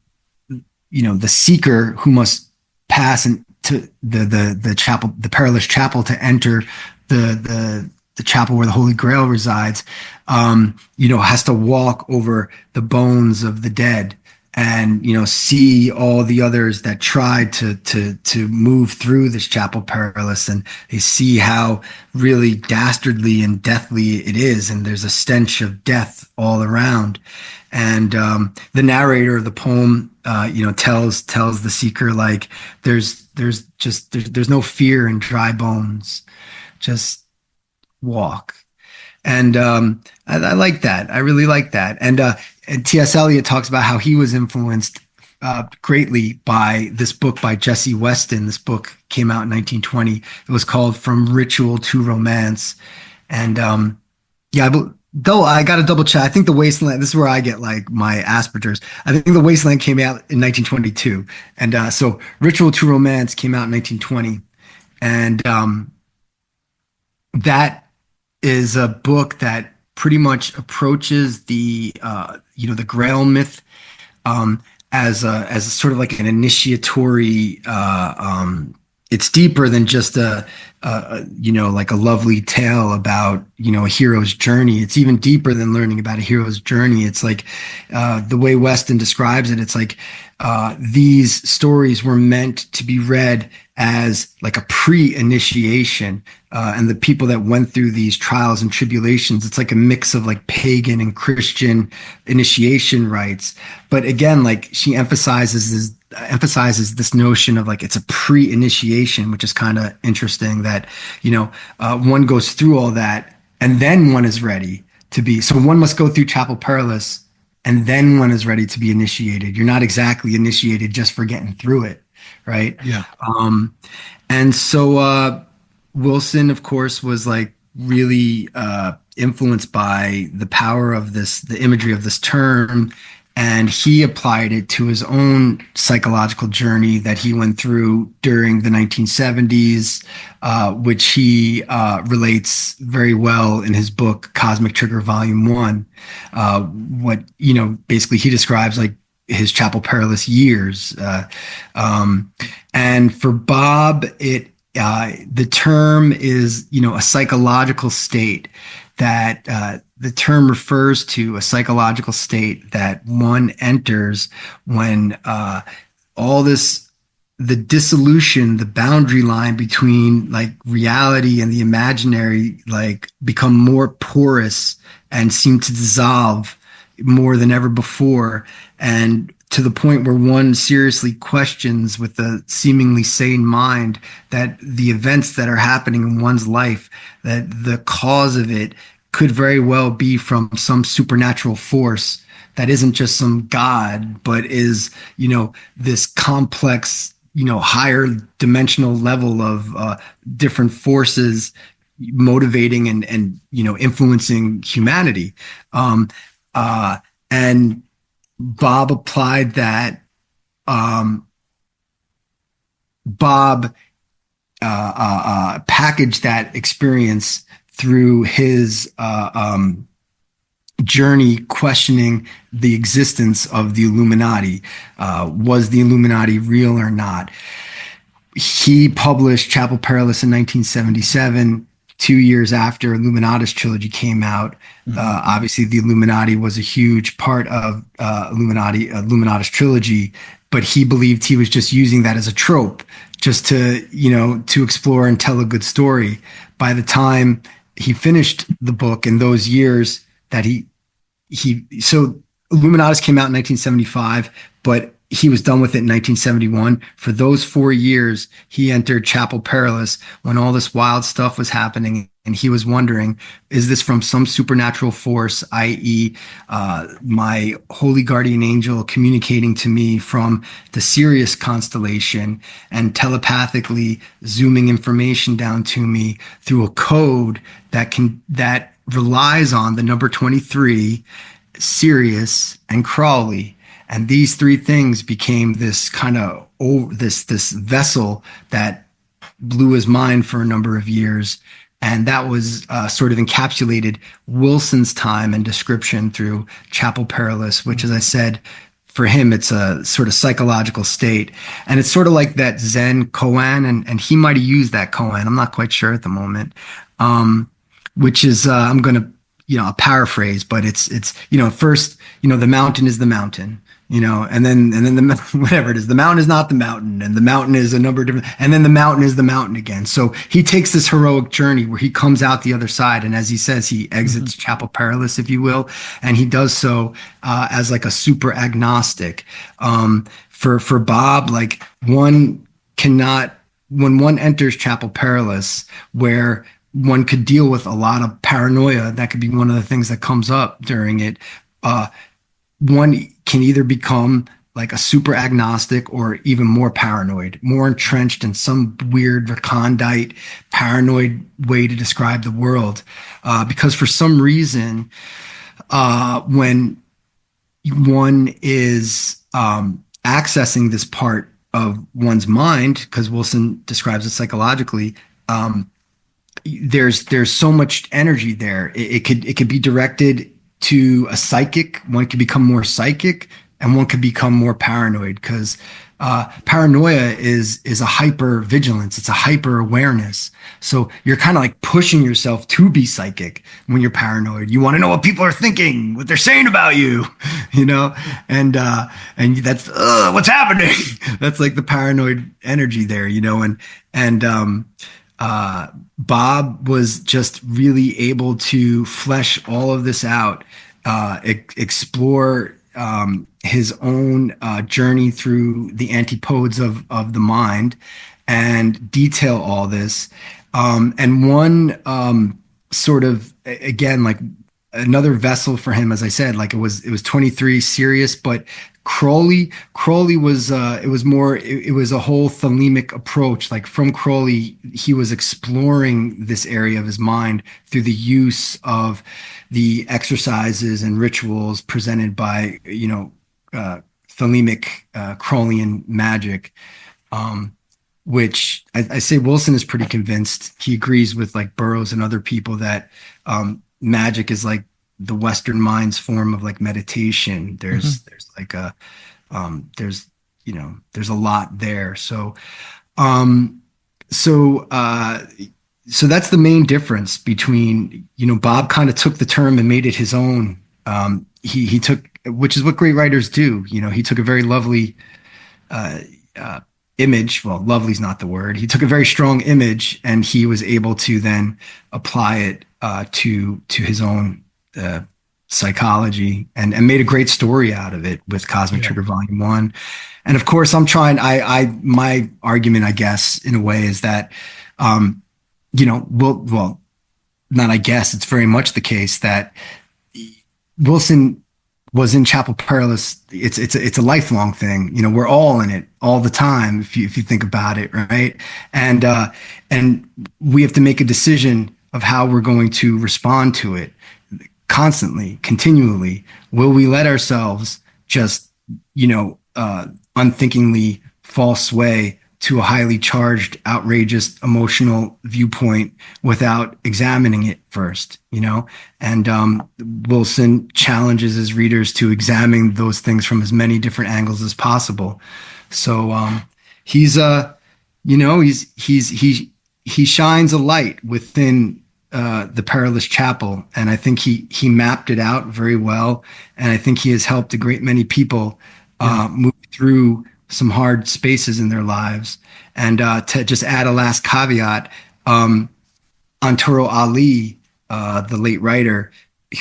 seeker who must pass into the chapel, the perilous chapel, to enter the chapel where the Holy Grail resides, has to walk over the bones of the dead, and see all the others that tried to move through this Chapel Perilous, and they see how really dastardly and deathly it is, and there's a stench of death all around. And the narrator of the poem tells the seeker, there's no fear in dry bones, just walk. And I like that. I really like that. And T.S. Eliot talks about how he was influenced greatly by this book by Jesse Weston. This book came out in 1920. It was called From Ritual to Romance. And though I got to double check. I think The Wasteland, this is where I get my Asperger's. I think The Wasteland came out in 1922. And so Ritual to Romance came out in 1920. And that is a book that pretty much approaches the Grail myth as a sort of like an initiatory. It's deeper than just like a lovely tale about a hero's journey. It's even deeper than learning about a hero's journey. It's like the way Weston describes it. It's like these stories were meant to be read as like a pre-initiation, and the people that went through these trials and tribulations, it's like a mix of like pagan and Christian initiation rites. But again, she emphasizes this notion of it's a pre-initiation, which is kind of interesting that one goes through all that and then one is ready to be. So one must go through Chapel Perilous and then one is ready to be initiated. You're not exactly initiated just for getting through it. Right. Yeah. And so Wilson, of course, was really influenced by the power of the imagery of this term, and he applied it to his own psychological journey that he went through during the 1970s, which he relates very well in his book Cosmic Trigger Volume 1. Basically he describes like his Chapel Perilous years. And for Bob, the term is, a psychological state that the term refers to a psychological state that one enters when the dissolution, the boundary line between like reality and the imaginary, like become more porous and seem to dissolve more than ever before. And to the point where one seriously questions with a seemingly sane mind that the events that are happening in one's life, that the cause of it could very well be from some supernatural force that isn't just some god, but is, this complex, higher dimensional level of different forces motivating and influencing humanity. And Bob applied that. Bob packaged that experience through his journey questioning the existence of the Illuminati. Was the Illuminati real or not? He published Chapel Perilous in 1977. 2 years after Illuminatus trilogy came out. Obviously the Illuminati was a huge part of Illuminatus trilogy, but he believed he was just using that as a trope just to explore and tell a good story. By the time he finished the book in those years that so Illuminatus came out in 1975, but he was done with it in 1971. For those 4 years, he entered Chapel Perilous when all this wild stuff was happening. And he was wondering, is this from some supernatural force, i.e., my holy guardian angel communicating to me from the Sirius constellation and telepathically zooming information down to me through a code that relies on the number 23, Sirius, and Crowley. And these three things became this kind of this vessel that blew his mind for a number of years. And that was sort of encapsulated Wilson's time and description through Chapel Perilous, which, as I said, for him, it's a sort of psychological state. And it's sort of like that Zen koan, and he might have used that koan. I'm not quite sure at the moment, which is, I'm going to, a paraphrase, but it's first, the mountain is the mountain. And then whatever it is, the mountain is not the mountain, and the mountain is a number of different, and then the mountain is the mountain again. So he takes this heroic journey where he comes out the other side. And as he says, he exits Chapel Perilous, if you will. And he does so, as like a super agnostic. For Bob, like when one enters Chapel Perilous, where one could deal with a lot of paranoia, that could be one of the things that comes up during it. One can either become like a super agnostic or even more paranoid, more entrenched in some weird recondite, paranoid way to describe the world. Because for some reason, when one is accessing this part of one's mind, because Wilson describes it psychologically, there's so much energy there. It could be directed to a psychic. One could become more psychic, and one could become more paranoid, because paranoia is a hyper vigilance. It's a hyper awareness. So you're kind of like pushing yourself to be psychic when you're paranoid. You want to know what people are thinking, what they're saying about you, and that's what's happening. That's like the paranoid energy there, and Bob was just really able to flesh all of this out, explore his own journey through the antipodes of the mind, and detail all this. And one sort of, again, like another vessel for him, as I said, like it was 23 Sirius, but Crowley was it was more it was a whole thelemic approach. Like from Crowley, he was exploring this area of his mind through the use of the exercises and rituals presented by thelemic Crowleyan magic. Which I say Wilson is pretty convinced. He agrees with like Burroughs and other people that magic is like the Western mind's form of like meditation. There's like a there's there's a lot there. So that's the main difference between Bob kind of took the term and made it his own. He took, which is what great writers do. He took a very lovely image. Well, lovely's not the word. He took a very strong image and he was able to then apply it to his own psychology and made a great story out of it with Cosmic Trigger Volume 1. And of course, I'm trying, my argument, I guess, in a way is that, well, not I guess, it's very much the case that Wilson was in Chapel Perilous. It's a lifelong thing. We're all in it all the time if you think about it, right? And we have to make a decision of how we're going to respond to it constantly, continually. Will we let ourselves just, unthinkingly fall sway to a highly charged, outrageous, emotional viewpoint without examining it first, And Wilson challenges his readers to examine those things from as many different angles as possible. So he shines a light within the Perilous Chapel, and I think he mapped it out very well, and I think he has helped a great many people move through some hard spaces in their lives. And to just add a last caveat, Antoro Ali, the late writer,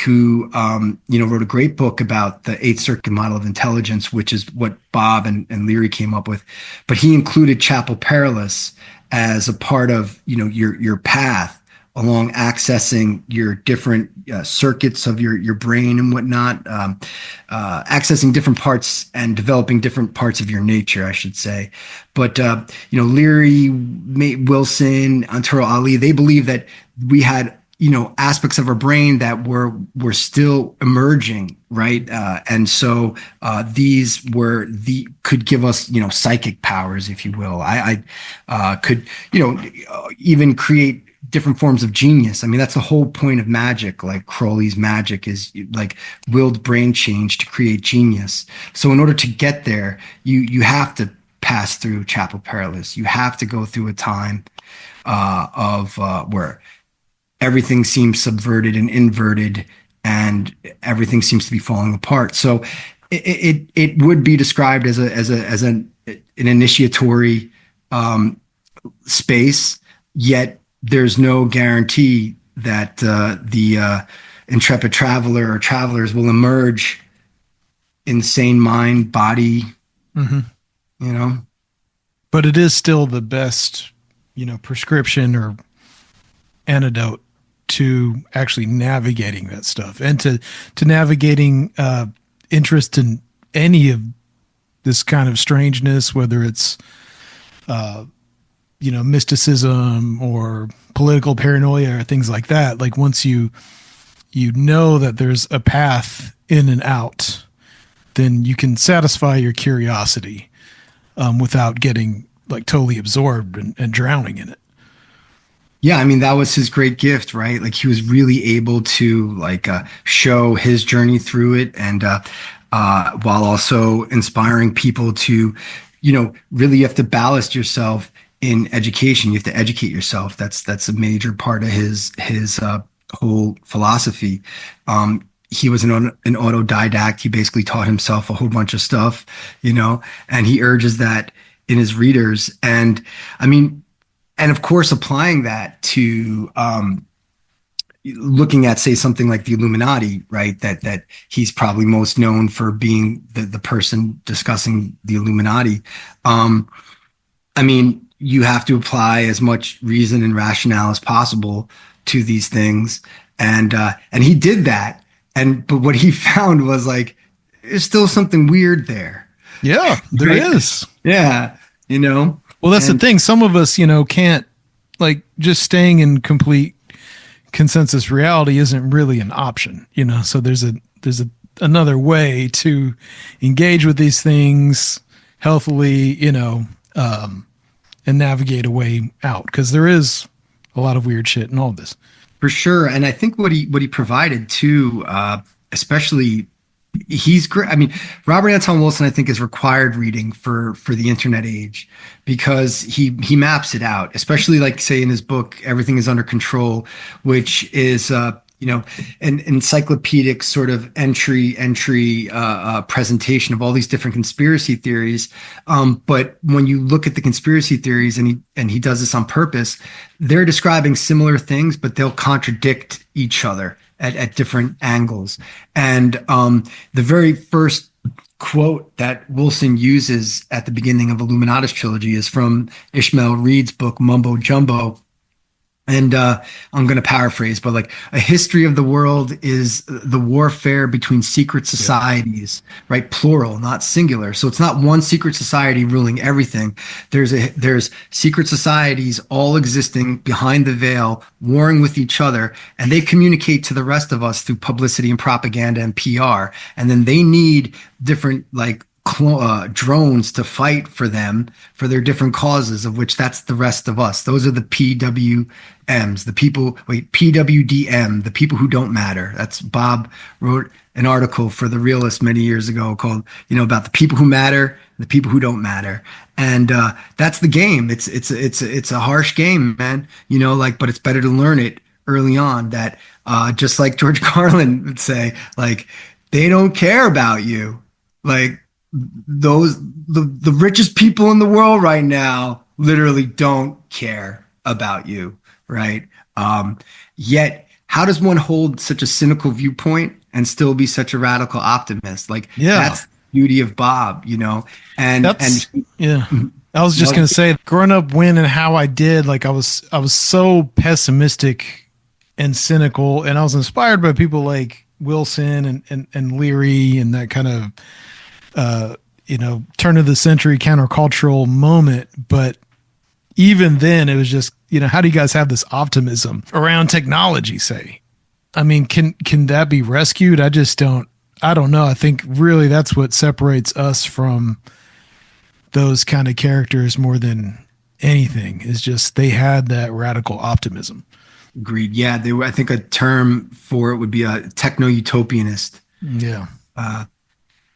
who wrote a great book about the Eighth Circuit model of intelligence, which is what Bob and Leary came up with. But he included Chapel Perilous as a part of your path along accessing your different circuits of your brain and whatnot, accessing different parts and developing different parts of your nature, I should say. But, Leary, Wilson, Antoro Ali, they believe that we had, aspects of our brain that were still emerging, right? And so these could give us, psychic powers, if you will. I could, even create different forms of genius. I mean, that's the whole point of magic. Like Crowley's magic is like willed brain change to create genius. So in order to get there, you have to pass through Chapel Perilous. You have to go through a time of where everything seems subverted and inverted, and everything seems to be falling apart. So it would be described as an initiatory space, yet there's no guarantee that the intrepid traveler or travelers will emerge in sane mind, body, But it is still the best, prescription or antidote to actually navigating that stuff and to navigating interest in any of this kind of strangeness, whether it's mysticism or political paranoia or things like that. Like once you know that there's a path in and out, then you can satisfy your curiosity without getting like totally absorbed and drowning in it. Yeah, I mean, that was his great gift, right? Like he was really able to show his journey through it, and while also inspiring people to, really you have to ballast yourself in education. You have to educate yourself. That's a major part of his whole philosophy. He was an autodidact. He basically taught himself a whole bunch of stuff, and he urges that in his readers. And I mean, and of course, applying that to looking at, say, something like the Illuminati, right? That he's probably most known for being the person discussing the Illuminati. I mean, you have to apply as much reason and rationale as possible to these things, and he did that. But what he found was there's still something weird there. Yeah, there Right? is. Yeah, you know. Well, that's the And thing. Some of us, can't, like, just staying in complete consensus reality isn't really an option, So there's another way to engage with these things healthily, and navigate a way out, because there is a lot of weird shit in all of this. for sure. And I think what he provided too, especially he's great. I mean, Robert Anton Wilson, I think, is required reading for the internet age because he maps it out, especially like say in his book, Everything is Under Control, which is an encyclopedic sort of entry presentation of all these different conspiracy theories. But when you look at the conspiracy theories, and he does this on purpose, they're describing similar things, but they'll contradict each other at different angles. And the very first quote that Wilson uses at the beginning of Illuminatus trilogy is from Ishmael Reed's book Mumbo Jumbo. And I'm going to paraphrase, but like a history of the world is the warfare between secret societies, right? Plural, not singular. So it's not one secret society ruling everything. There's secret societies all existing behind the veil, warring with each other, and they communicate to the rest of us through publicity and propaganda and PR. And then they need different drones to fight for them for their different causes, of which that's the rest of us. Those are the PWMs, PWDM, the people who don't matter. That's Bob wrote an article for the Realist many years ago called, about the people who matter, the people who don't matter. And that's the game. It's a harsh game, man. But it's better to learn it early on, that just like George Carlin would say, like, they don't care about you. Like, the richest people in the world right now literally don't care about you, right? Yet, how does one hold such a cynical viewpoint and still be such a radical optimist? Like, that's the beauty of Bob, And yeah. I was just gonna say, growing up when and how I did, like I was so pessimistic and cynical, and I was inspired by people like Wilson and Leary and that kind of turn of the century countercultural moment. But even then it was just, how do you guys have this optimism around technology, say? I mean, can that be rescued? I don't know. I think really that's what separates us from those kind of characters more than anything, is just they had that radical optimism. Agreed. Yeah, I think a term for it would be a techno-utopianist. Yeah.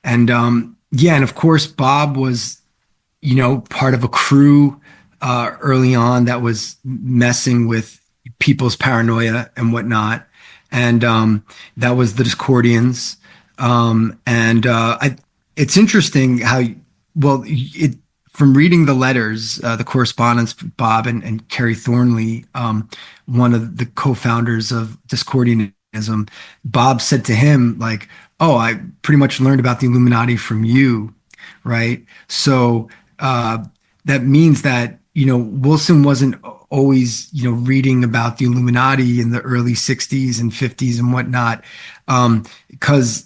And of course, Bob was, part of a crew early on that was messing with people's paranoia and whatnot. And that was the Discordians. It's interesting how, from reading the letters, the correspondence, Bob and Carrie Thornley, one of the co-founders of Discordianism, Bob said to him, like, "Oh, I pretty much learned about the Illuminati from you," right? So that means that, Wilson wasn't always, reading about the Illuminati in the early 60s and 50s and whatnot, because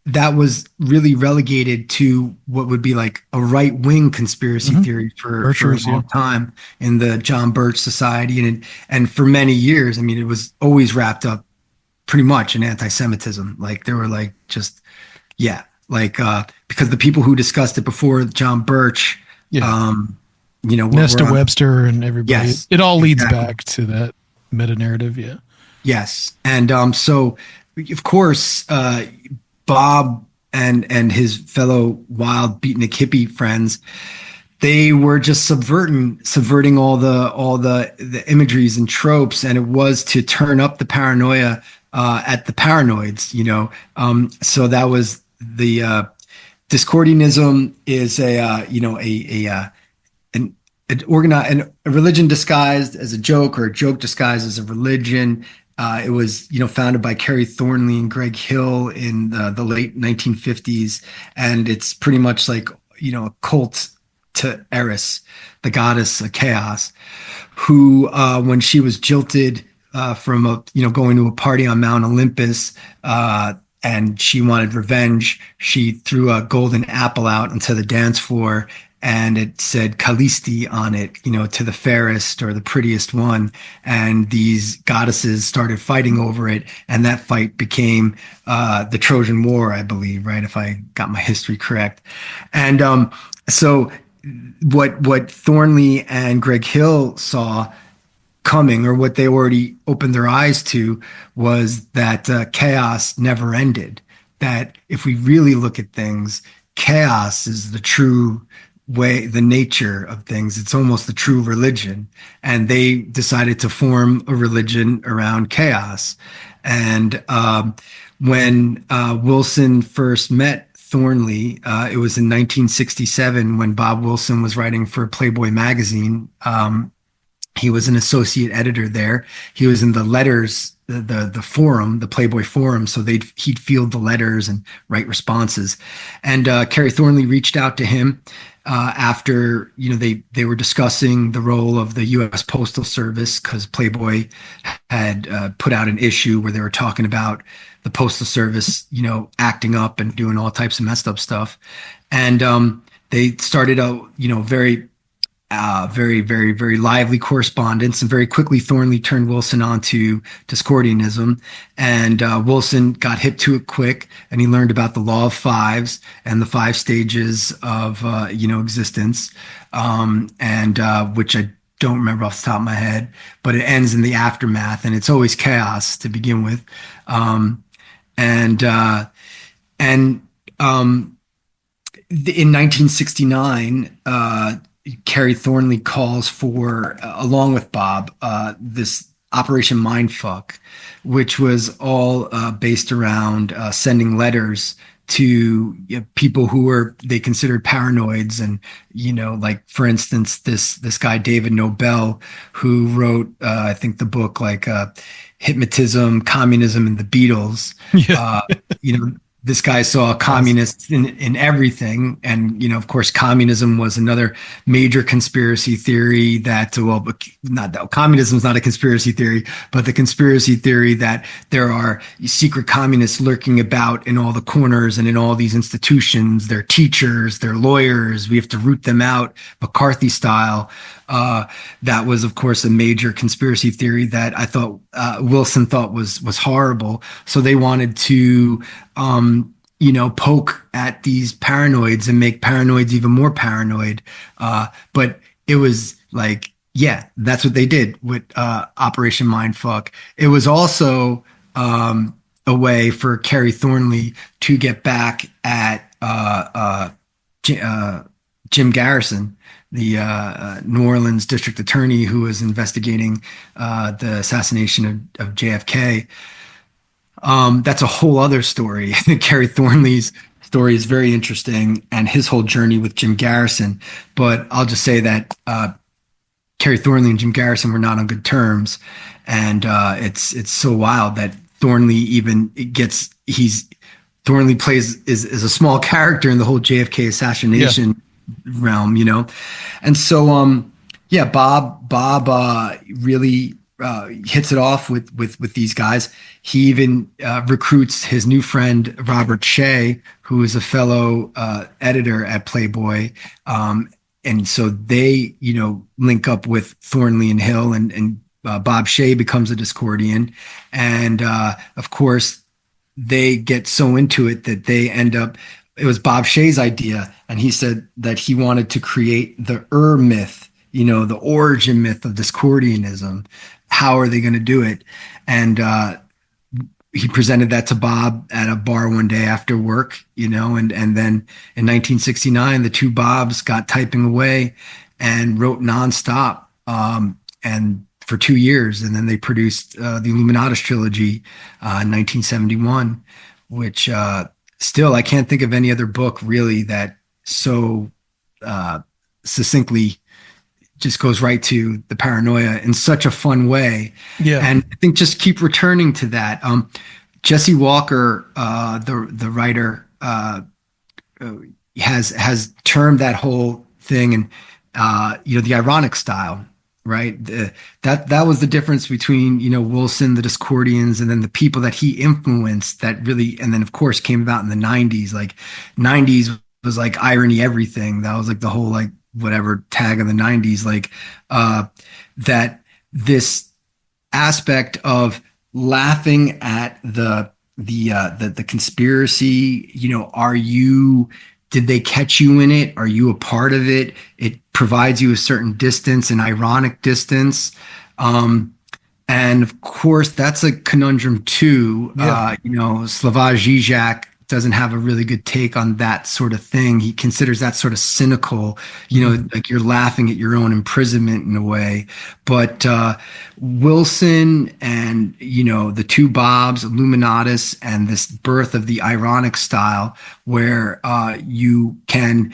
that was really relegated to what would be like a right-wing conspiracy theory for a long time in the John Birch Society. And for many years, I mean, it was always wrapped up pretty much in anti-Semitism. Like, there were because the people who discussed it before, John Birch, Nesta Webster and everybody, yes, it all leads back to that meta narrative. Yeah. Yes. And so of course, Bob and his fellow wild beatnik hippie friends, they were just subverting all the imageries and tropes, and it was to turn up the paranoia at the paranoids, so that was the Discordianism is a religion disguised as a joke, or a joke disguised as a religion. It was, founded by Carrie Thornley and Greg Hill in the late 1950s, and it's pretty much like, a cult to Eris, the goddess of chaos, who, when she was jilted from going to a party on Mount Olympus, and she wanted revenge. She threw a golden apple out onto the dance floor, and it said Callisti on it, to the fairest or the prettiest one. And these goddesses started fighting over it, and that fight became the Trojan War, I believe, right? If I got my history correct. And so what Thornley and Greg Hill saw coming, or what they already opened their eyes to, was that chaos never ended. That if we really look at things, chaos is the true way, the nature of things. It's almost the true religion. And they decided to form a religion around chaos. And when Wilson first met Thornley, it was in 1967 when Bob Wilson was writing for Playboy magazine. He was an associate editor there. He was in the letters, the forum, the Playboy forum. So he'd field the letters and write responses. And Carrie Thornley reached out to him after they were discussing the role of the U.S. Postal Service, because Playboy had put out an issue where they were talking about the Postal Service, acting up and doing all types of messed up stuff. And they started a very very, very, very lively correspondence, and very quickly Thornley turned Wilson on to Discordianism, and Wilson got hip to it quick, and he learned about the law of fives and the 5 stages of existence, and which I don't remember off the top of my head, but it ends in the aftermath, and it's always chaos to begin with, in 1969. Carrie Thornley calls for, along with Bob, this Operation Mindfuck, which was all based around sending letters to people who were they considered paranoids, and like for instance this guy David Nobel, who wrote I think the book like Hypnotism, Communism, and the Beatles. Yeah. This guy saw communists in everything. And, of course, communism was another major conspiracy theory communism is not a conspiracy theory, but the conspiracy theory that there are secret communists lurking about in all the corners and in all these institutions. They're teachers, they're lawyers. We have to root them out, McCarthy style. That was, of course, a major conspiracy theory that I thought Wilson thought was horrible. So they wanted to, poke at these paranoids and make paranoids even more paranoid. But it was like, yeah, that's what they did with Operation Mindfuck. It was also a way for Carrie Thornley to get back at Jim Garrison, the New Orleans district attorney who was investigating the assassination of JFK. That's a whole other story. Carrie Thornley's story is very interesting, and his whole journey with Jim Garrison. But I'll just say that Carrie Thornley and Jim Garrison were not on good terms, and it's so wild that Thornley Thornley is a small character in the whole JFK assassination realm, and so Bob really hits it off with these guys. He even recruits his new friend Robert Shea, who is a fellow editor at Playboy, and so they link up with Thornley and Hill, and Bob Shea becomes a Discordian, and of course they get so into it that they end up. It was Bob Shea's idea, and he said that he wanted to create the myth, the origin myth of Discordianism. How are they going to do it? And he presented that to Bob at a bar one day after work, and then in 1969, the two Bobs got typing away and wrote nonstop, and for 2 years, and then they produced the Illuminatus trilogy in 1971, which still I can't think of any other book really that so succinctly just goes right to the paranoia in such a fun way. Yeah. And I think just keep returning to that. Jesse Walker, the writer, has termed that whole thing and the ironic style, right? That was the difference between, Wilson, the Discordians, and then the people that he influenced that really, and then of course came about in the 90s. Like 90s was like irony everything. That was like the whole like whatever tag of the 90s, like that this aspect of laughing at the conspiracy. Did they catch you in it? Are you a part of it? It provides you a certain distance, an ironic distance. And of course, that's a conundrum too. Yeah. Slavoj Žižek doesn't have a really good take on that sort of thing. He considers that sort of cynical, like you're laughing at your own imprisonment in a way. But Wilson and, the two Bobs, Illuminatus, and this birth of the ironic style where you can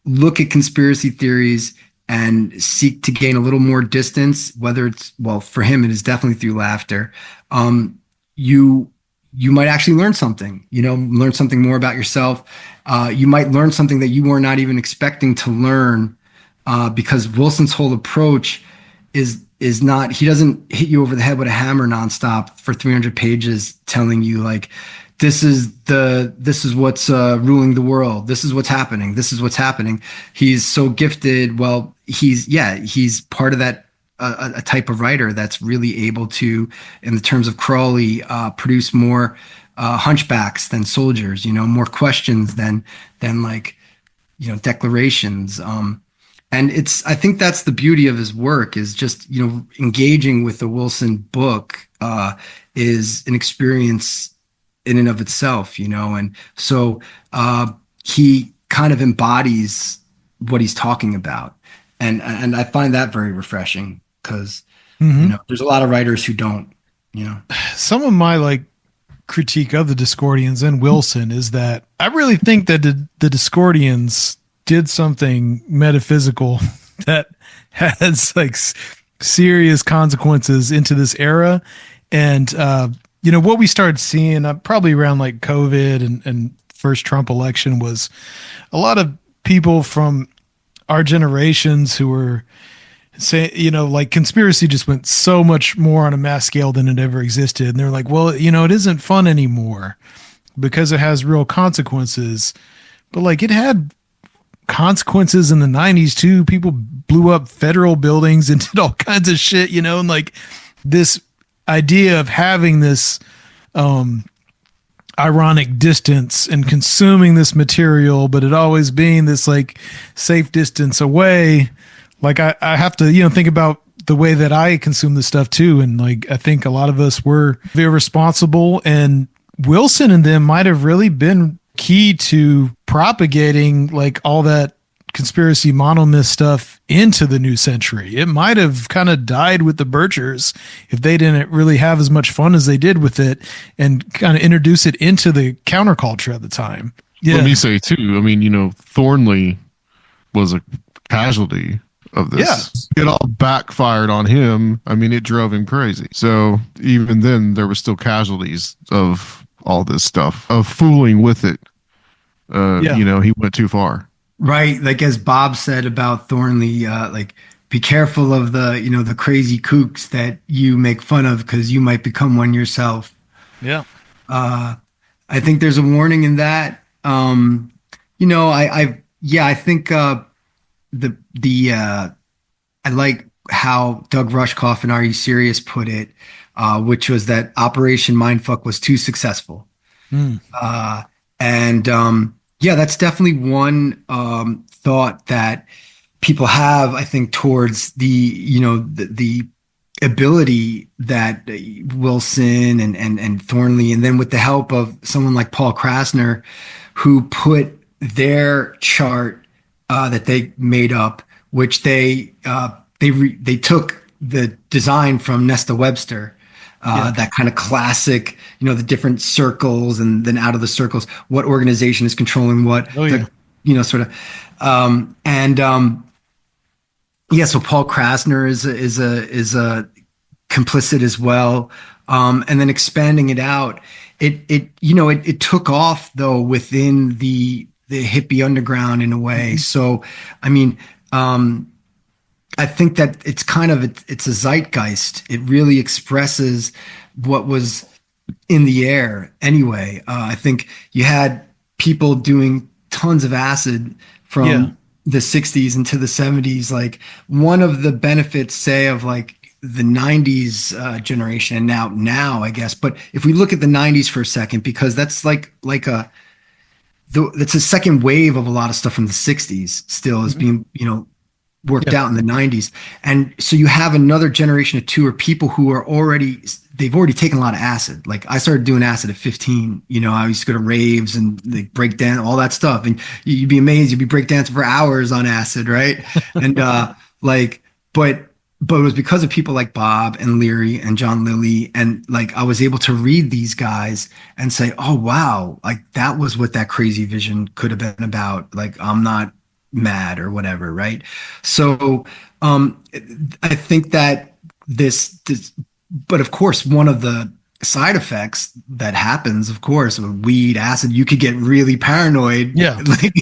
look at conspiracy theories and seek to gain a little more distance, whether it's, well, for him, it is definitely through laughter. You might actually learn something, learn something more about yourself. You might learn something that you were not even expecting to learn, because Wilson's whole approach is not, he doesn't hit you over the head with a hammer nonstop for 300 pages telling you like, this is what's ruling the world. This is what's happening. This is what's happening. He's so gifted. Well, he's part of that, a type of writer that's really able to, in the terms of Crowley, produce more hunchbacks than soldiers, more questions than like, declarations. And I think that's the beauty of his work, is just, engaging with the Wilson book is an experience in and of itself, and so he kind of embodies what he's talking about. And I find that very refreshing, because there's a lot of writers who don't. Some of my like critique of the Discordians and Wilson is that I really think that the Discordians did something metaphysical that has like serious consequences into this era. And what we started seeing probably around like COVID and first Trump election was a lot of people from our generations who were saying, like conspiracy just went so much more on a mass scale than it ever existed. And they're like, well, it isn't fun anymore because it has real consequences. But like it had consequences in the 90s too. People blew up federal buildings and did all kinds of shit, and like this idea of having this ironic distance and consuming this material, but it always being this like safe distance away. Like I have to, think about the way that I consume this stuff too. And like, I think a lot of us were very responsible, and Wilson and them might have really been key to propagating like all that conspiracy monomyth stuff into the new century. It might have kind of died with the Birchers if they didn't really have as much fun as they did with it and kind of introduce it into the counterculture at the time. Yeah. Let me say too, Thornley was a casualty of this. Yeah. It all backfired on him. It drove him crazy. So even then there were still casualties of all this stuff, of fooling with it. He went too far. Right. Like as Bob said about Thornley, like be careful of the crazy kooks that you make fun of, because you might become one yourself. Yeah. I think there's a warning in that. I think I like how Doug Rushkoff and Are You Serious put it, which was that Operation Mindfuck was too successful. That's definitely one thought that people have, I think, towards the ability that Wilson and Thornley, and then with the help of someone like Paul Krasner, who put their chart that they made up, which they took the design from Nesta Webster. That kind of classic, the different circles, and then out of the circles, what organization is controlling what, sort of. So Paul Krasner is a complicit as well. And then expanding it out, it took off though within the hippie underground in a way. So, I think that it's kind of it's a zeitgeist. It really expresses what was in the air anyway. I think you had people doing tons of acid Yeah. from the 60s into the 70s. Like one of the benefits, say, of like the 90s generation and now I guess. But if we look at the 90s for a second, because that's like a that's a second wave of a lot of stuff from the 60s still is Mhm. being, worked Yeah. out in the 90s. And so you have another generation of two or people who are they've already taken a lot of acid. Like I started doing acid at 15. I used to go to raves and like break dance, all that stuff. And you'd be amazed. You'd be break dancing for hours on acid, right? And like, but it was because of people like Bob and Leary and John Lilly. And like I was able to read these guys and say, oh wow, like that was what that crazy vision could have been about. Like I'm not mad or whatever, right? So I think that this, but of course, one of the side effects that happens, of course, with weed, acid, you could get really paranoid, Yeah. like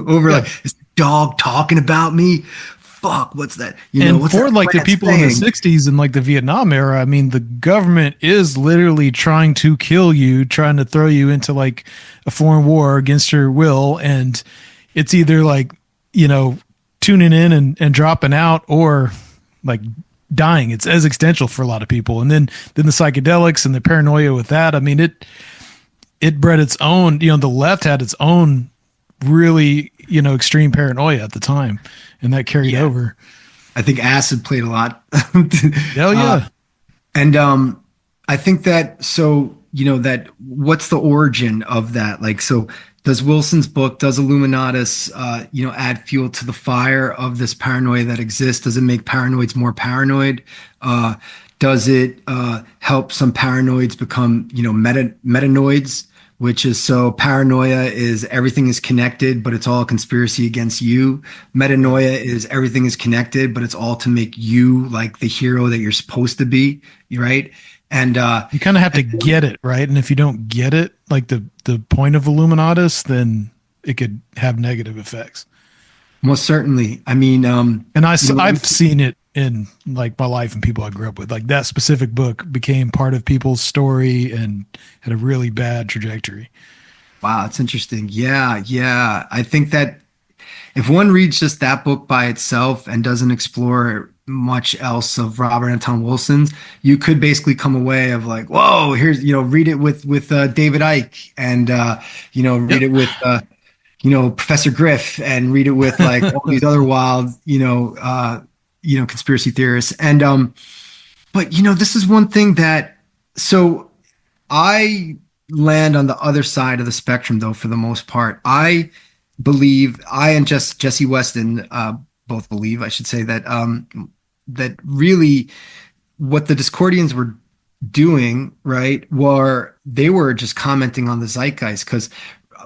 over Yeah. like is the dog talking about me? Fuck, what's that? And What's for that like the plant people in the saying? 60s and like the Vietnam era, I mean, the government is literally trying to kill you, trying to throw you into like a foreign war against your will. And it's either like, you know, tuning in and dropping out or like dying. It's as existential for a lot of people. And then the psychedelics and the paranoia with that. I mean, it bred its own, the left had its own really, extreme paranoia at the time. And that carried Yeah, over. I think acid played a lot. Hell uh, yeah. And I think that that what's the origin of that? Like, so does Wilson's book, does Illuminatus, add fuel to the fire of this paranoia that exists? Does it make paranoids more paranoid? Uh, does it help some paranoids become, metanoids? Which is so paranoia is everything is connected, but it's all a conspiracy against you. Metanoia is everything is connected, but it's all to make you like the hero that you're supposed to be, right? And You kind of have to get it, right? And if you don't get it, like the point of Illuminatus, then it could have negative effects. most certainly, I mean, And you know, I've seen it in like my life and people I grew up with. Like that specific book became part of people's story and had a really bad trajectory. wow, it's interesting. Yeah, yeah. I think that if one reads just that book by itself and doesn't explore much else of Robert Anton Wilson's, you could basically come away of like, whoa, here's, read it with David Icke and, read Yep. it with, Professor Griff and read it with like all these other wild, conspiracy theorists. And, but, this is one thing that, so I land on the other side of the spectrum though, for the most part. I and Jesse Weston both believe, I should say, that that really what the Discordians were doing, right, they were just commenting on the zeitgeist because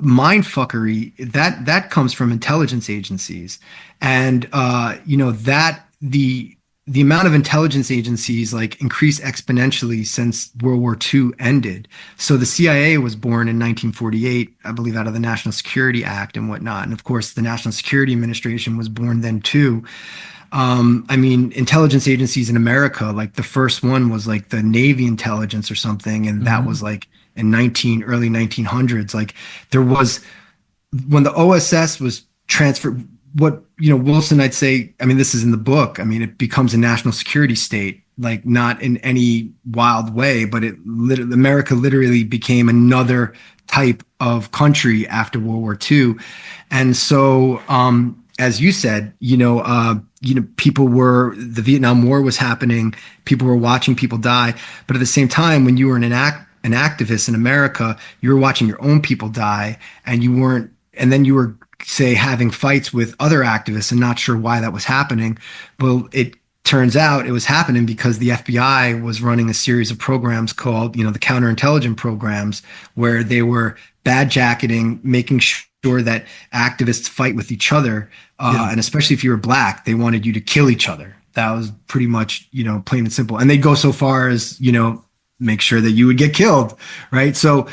mind fuckery that comes from intelligence agencies, and that the amount of intelligence agencies like increased exponentially since World War II ended. So the CIA was born in 1948, I believe, out of the National Security Act and whatnot. And of course, the National Security Administration was born then too. I mean, intelligence agencies in America, like the first one was like the Navy intelligence or something, and that Mhm. was like in early 1900s. Like there was when the OSS was transferred, what Wilson, I'd say, I mean, this is in the book. I mean, it becomes a national security state, like not in any wild way, but America literally became another type of country after World War II. And so, as you said, the Vietnam War was happening, people were watching people die, but at the same time, when you were an activist in America, you were watching your own people die, and you weren't, and then you were, say, having fights with other activists and not sure why that was happening. Well, it turns out it was happening because the FBI was running a series of programs called, the counterintelligence programs, where they were bad jacketing, making sure that activists fight with each other. Yeah. And especially if you were black, they wanted you to kill each other. That was pretty much, plain and simple. And they'd go so far as, make sure that you would get killed. Right. So,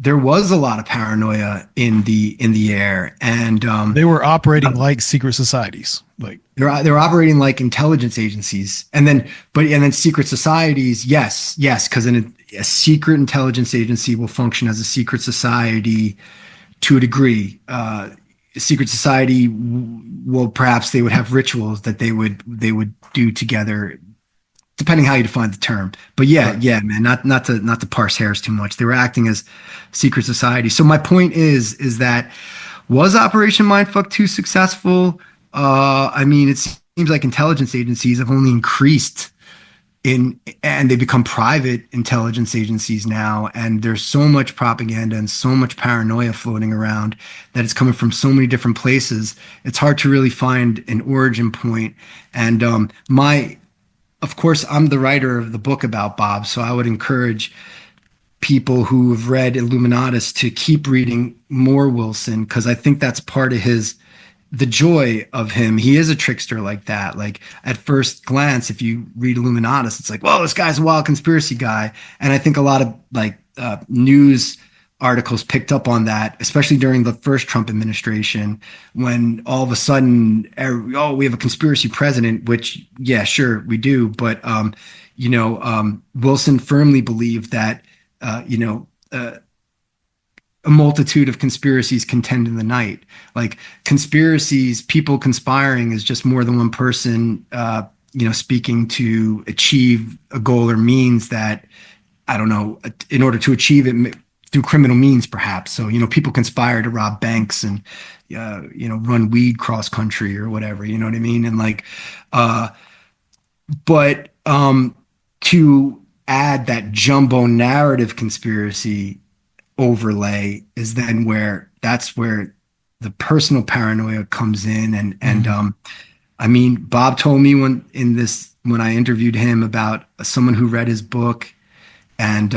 there was a lot of paranoia in the air, and They were operating like secret societies. Like they're operating like intelligence agencies, and then secret societies, yes, because a secret intelligence agency will function as a secret society to a degree. A secret society, well, perhaps they would have rituals that they would do together, depending how you define the term. But yeah, Right. yeah, man, not to parse hairs too much. They were acting as secret society. So my point is that was Operation Mindfuck too successful? I mean, it seems like intelligence agencies have only increased and they become private intelligence agencies now, and there's so much propaganda and so much paranoia floating around that it's coming from so many different places. It's hard to really find an origin point. And my of course, I'm the writer of the book about Bob, so I would encourage people who have read Illuminatus to keep reading more Wilson, because I think that's part of the joy of him. He is a trickster like that. Like at first glance, if you read Illuminatus, it's like, whoa, this guy's a wild conspiracy guy. And I think a lot of like news articles picked up on that, especially during the first Trump administration, when all of a sudden, oh, we have a conspiracy president, which, yeah, sure, we do. But, Wilson firmly believed that, a multitude of conspiracies contend in the night. Like conspiracies, people conspiring is just more than one person, speaking to achieve a goal or means that, I don't know, in order to achieve it through criminal means, perhaps. So, people conspire to rob banks and, run weed cross country or whatever, you know what I mean? And like, but to add that jumbo narrative conspiracy overlay is then that's where the personal paranoia comes in. And I mean, Bob told me when I interviewed him about someone who read his book and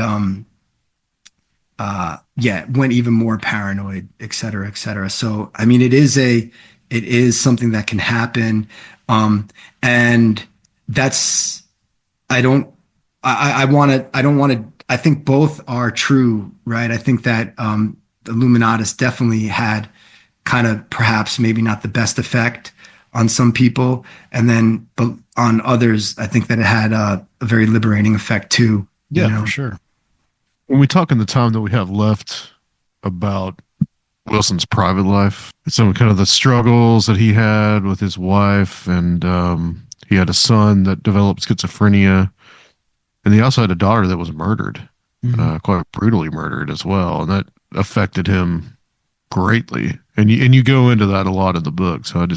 went even more paranoid, et cetera, et cetera. So I mean, it is something that can happen. And that's I don't want to. I think both are true, right? I think that the Illuminatus definitely had kind of perhaps maybe not the best effect on some people, and then but on others, I think that it had a very liberating effect too. yeah, for sure. When we talk in the time that we have left about Wilson's private life, some kind of the struggles that he had with his wife, and he had a son that developed schizophrenia, and he also had a daughter that was murdered, quite brutally murdered as well, and that affected him greatly. And you go into that a lot in the book. So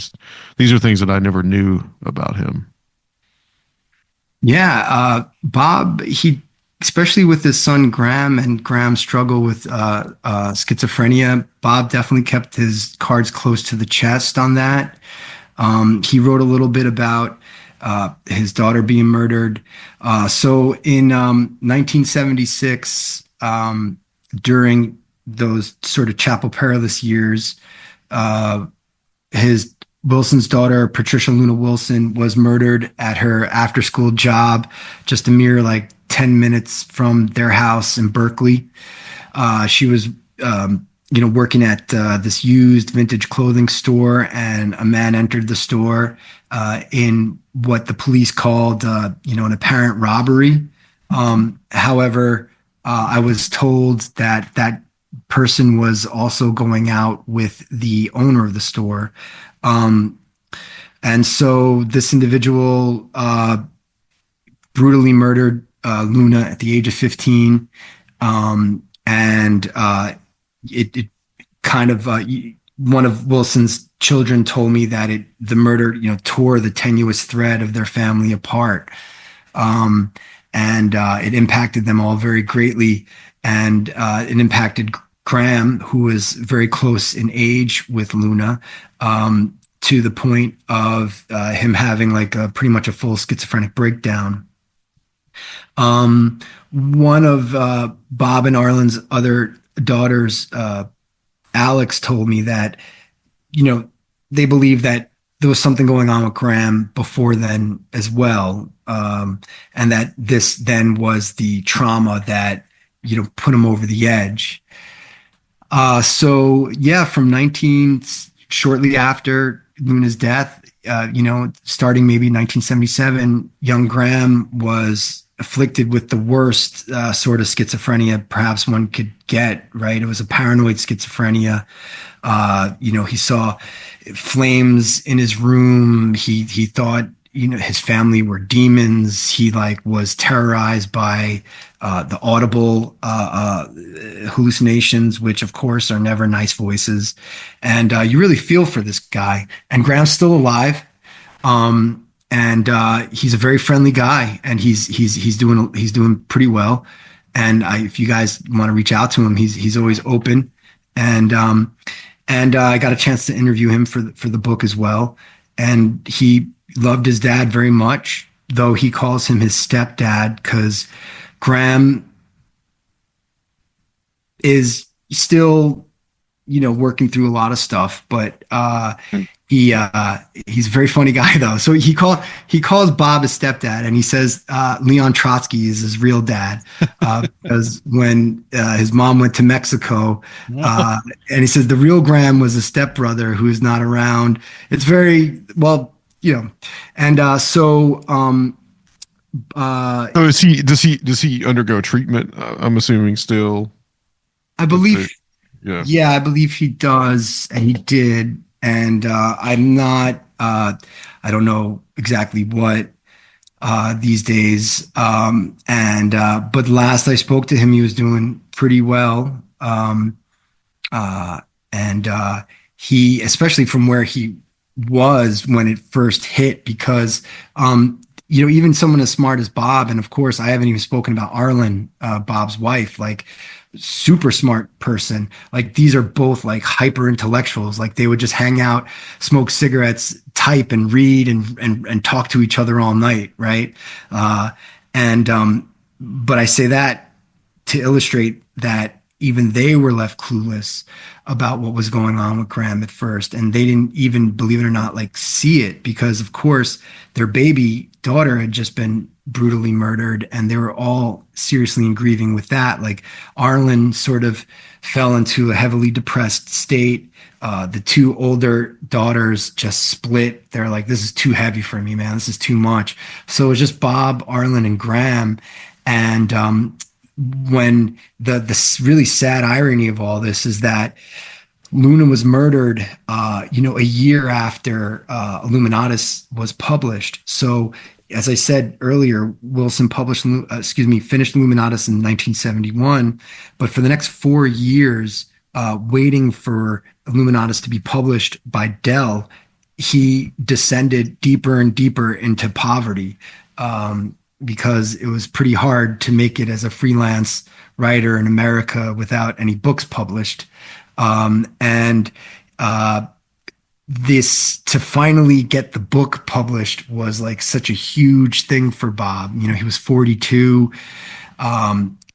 these are things that I never knew about him. Yeah, Bob, he especially with his son Graham and Graham's struggle with schizophrenia, Bob definitely kept his cards close to the chest on that. He wrote a little bit about his daughter being murdered. So in 1976, during those sort of Chapel Perilous years, Wilson's daughter, Patricia Luna Wilson, was murdered at her after-school job, just a mere 10 minutes from their house in Berkeley. She was, working at this used vintage clothing store, and a man entered the store in what the police called, an apparent robbery. However, I was told that that person was also going out with the owner of the store. And so this individual brutally murdered Luna at the age of 15. It kind of one of Wilson's children told me that the murder tore the tenuous thread of their family apart, and it impacted them all very greatly, and it impacted Graham, who was very close in age with Luna, to the point of him having pretty much a full schizophrenic breakdown. One of Bob and Arlen's other daughters, Alex, told me that, they believe that there was something going on with Graham before then as well. And that this then was the trauma that, put him over the edge. So yeah, from 19 shortly after Luna's death, starting maybe 1977, young Graham was afflicted with the worst sort of schizophrenia perhaps one could get, right? It was a paranoid schizophrenia. He saw flames in his room. He thought, his family were demons. He like was terrorized by the audible hallucinations, which of course are never nice voices. And you really feel for this guy. And Graham's still alive. And he's a very friendly guy, and he's doing pretty well. And if you guys want to reach out to him, he's always open. And I got a chance to interview him for the book as well. And he loved his dad very much, though he calls him his stepdad, because Graham is still, working through a lot of stuff, but he's a very funny guy though. So he calls Bob his stepdad, and he says Leon Trotsky is his real dad, because when his mom went to Mexico, and he says the real Graham was a stepbrother who is not around. It's very well, and so. So does he undergo treatment? I'm assuming still. I believe. Yeah. Yeah, I believe he does, and he did. And I'm not. I don't know exactly what these days. But last I spoke to him, he was doing pretty well. And he, especially from where he was when it first hit, because even someone as smart as Bob, and of course I haven't even spoken about Arlen, Bob's wife, like super smart person. Like these are both like hyper intellectuals. Like they would just hang out, smoke cigarettes, type and read and talk to each other all night, right? But I say that to illustrate that even they were left clueless about what was going on with Graham at first. And they didn't even, believe it or not, like see it, because of course their baby daughter had just been brutally murdered, and they were all seriously in grieving with that. Like Arlen sort of fell into a heavily depressed state. The two older daughters just split. They're like, this is too heavy for me, man. This is too much. So it was just Bob, Arlen, and Graham. And when the really sad irony of all this is that Luna was murdered, a year after Illuminatus was published. So, as I said earlier, Wilson finished Illuminatus in 1971, but for the next 4 years, waiting for Illuminatus to be published by Dell, he descended deeper and deeper into poverty, because it was pretty hard to make it as a freelance writer in America without any books published. This to finally get the book published was like such a huge thing for Bob. He was 42.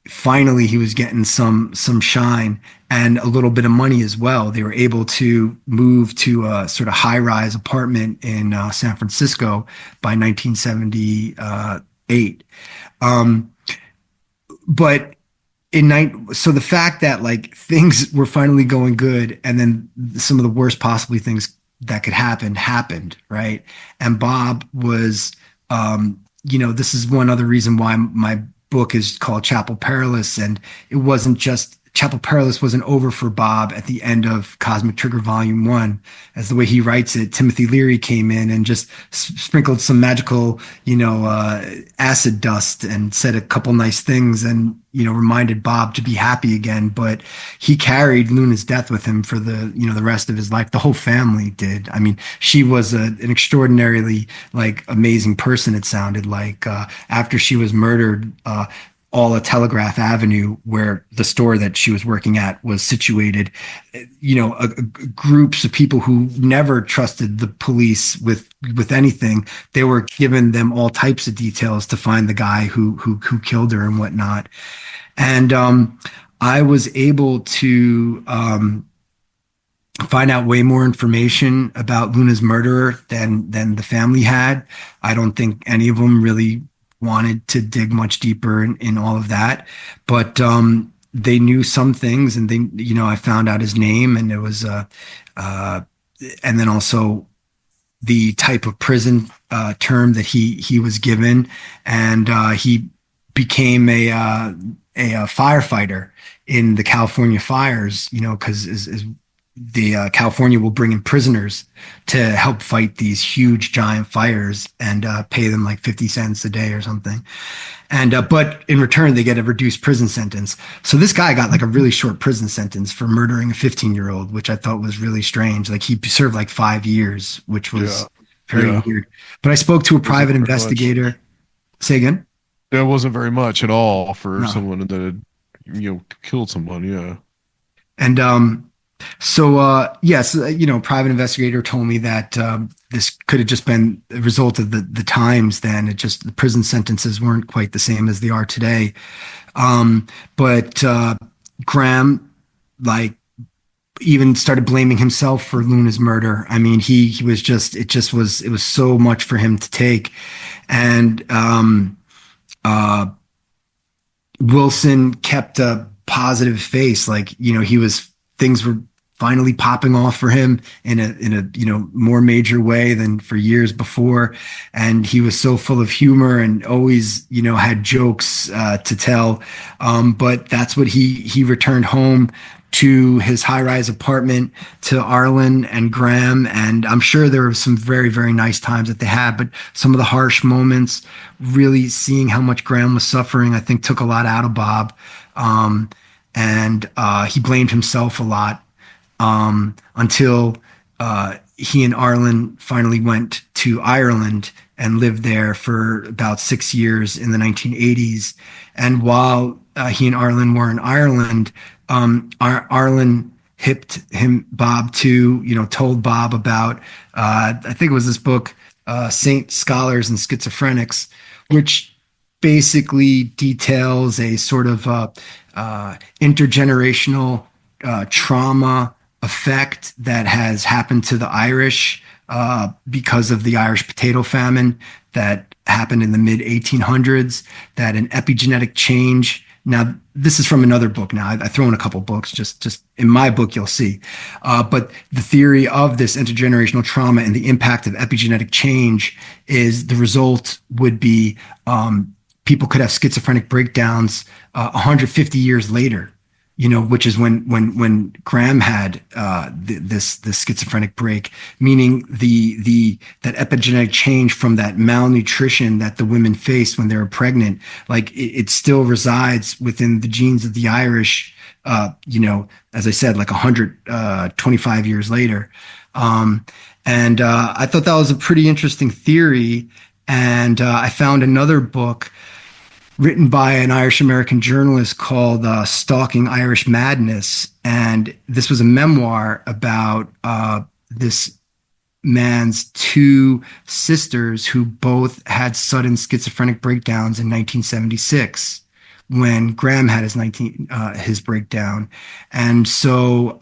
Finally, he was getting some shine and a little bit of money as well. They were able to move to a sort of high-rise apartment in San Francisco by 1978. So the fact that like things were finally going good, and then some of the worst possibly things that could happen happened, right? And Bob was, this is one other reason why my book is called Chapel Perilous. And it wasn't just Chapel Perilous wasn't over for Bob at the end of Cosmic Trigger Volume 1. As the way he writes it, Timothy Leary came in and just sprinkled some magical, acid dust and said a couple nice things and, reminded Bob to be happy again. But he carried Luna's death with him for the rest of his life. The whole family did. I mean, she was an extraordinarily, like, amazing person, it sounded like. After she was murdered, all of Telegraph Avenue, where the store that she was working at was situated, groups of people who never trusted the police with anything. They were giving them all types of details to find the guy who killed her and whatnot. And I was able to find out way more information about Luna's murderer than the family had. I don't think any of them really wanted to dig much deeper in all of that. But they knew some things, and I found out his name, and it was and then also the type of prison term that he was given, and he became a firefighter in the California fires. Because the California will bring in prisoners to help fight these huge giant fires and pay them like 50 cents a day or something. And but in return, they get a reduced prison sentence. So this guy got like a really short prison sentence for murdering a 15-year-old, which I thought was really strange. Like he served like 5 years, which was very weird. But I spoke to a private investigator. Say again? That wasn't very much at all for someone that had, killed someone. Yeah. And so yes, private investigator told me that this could have just been a result of the times then. The prison sentences weren't quite the same as they are today. But Graham, like, even started blaming himself for Luna's murder. I mean, he was it was so much for him to take. And Wilson kept a positive face. Like, things were finally popping off for him in a more major way than for years before. And he was so full of humor and always, had jokes to tell. But that's what he returned home to his high-rise apartment, to Arlen and Graham. And I'm sure there were some very, very nice times that they had, but some of the harsh moments, really seeing how much Graham was suffering, I think took a lot out of Bob. And he blamed himself a lot until he and Arlen finally went to Ireland and lived there for about 6 years in the 1980s. And while he and Arlen were in Ireland, Arlen hipped Bob to, told Bob about, I think it was this book, Saint Scholars and Schizophrenics, which basically details a sort of intergenerational trauma effect that has happened to the Irish because of the Irish potato famine that happened in the mid 1800s, that an epigenetic change. Now, this is from another book. Now, I throw in a couple books, just in my book, you'll see. But the theory of this intergenerational trauma and the impact of epigenetic change is the result would be people could have schizophrenic breakdowns 150 years later, which is when Graham had this schizophrenic break, meaning that epigenetic change from that malnutrition that the women faced when they were pregnant, like it still resides within the genes of the Irish, as I said, like 125 years later. And I thought that was a pretty interesting theory. And I found another book written by an Irish-American journalist called Stalking Irish Madness. And this was a memoir about this man's two sisters who both had sudden schizophrenic breakdowns in 1976 when Graham had his breakdown. And so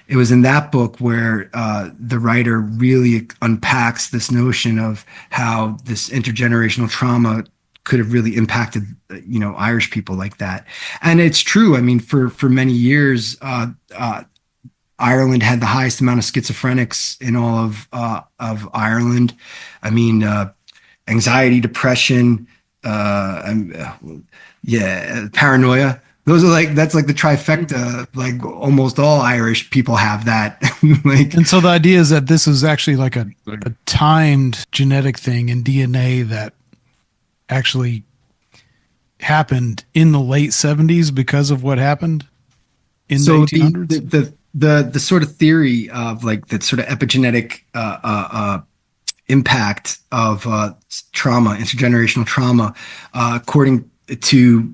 it was in that book where the writer really unpacks this notion of how this intergenerational trauma could have really impacted, Irish people like that. And it's true. I mean, for many years, Ireland had the highest amount of schizophrenics in all of Ireland. I mean, anxiety, depression, paranoia. That's like the trifecta. Like almost all Irish people have that. And so the idea is that this is actually like a timed genetic thing in DNA that actually happened in the late 70s because of what happened in the 1800s. The sort of theory of like that sort of epigenetic impact of trauma, intergenerational trauma, according to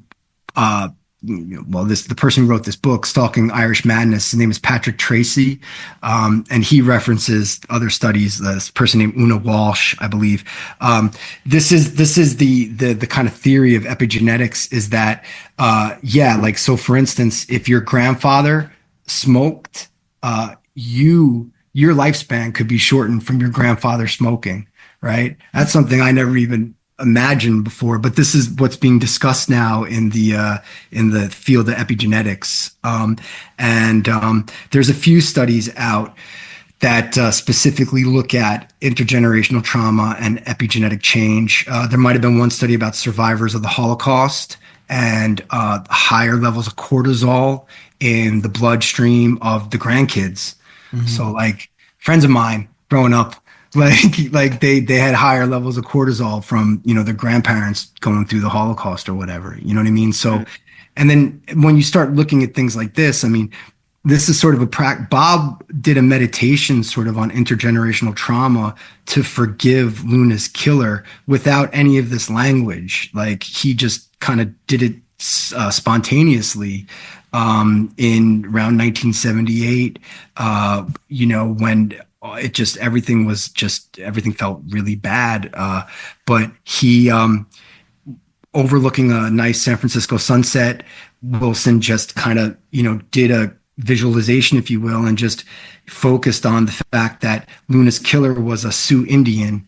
the person who wrote this book, Stalking Irish Madness, his name is Patrick Tracy, and he references other studies. This person named Una Walsh, I believe. This is the kind of theory of epigenetics. Is that so for instance, if your grandfather smoked, your lifespan could be shortened from your grandfather smoking. Right? That's something I never even imagined before, but this is what's being discussed now in the field of epigenetics. There's a few studies out that specifically look at intergenerational trauma and epigenetic change. There might have been one study about survivors of the Holocaust and higher levels of cortisol in the bloodstream of the grandkids. Mm-hmm. So, like friends of mine growing up, like they had higher levels of cortisol from their grandparents going through the Holocaust or whatever. You know what I mean? So, and then when you start looking at things like this, I mean, this is sort of Bob did a meditation sort of on intergenerational trauma to forgive Luna's killer without any of this language. Like he just kind of did it spontaneously in around 1978, when everything felt really bad. But he, overlooking a nice San Francisco sunset, Wilson just kind of, did a visualization, if you will, and just focused on the fact that Luna's killer was a Sioux Indian.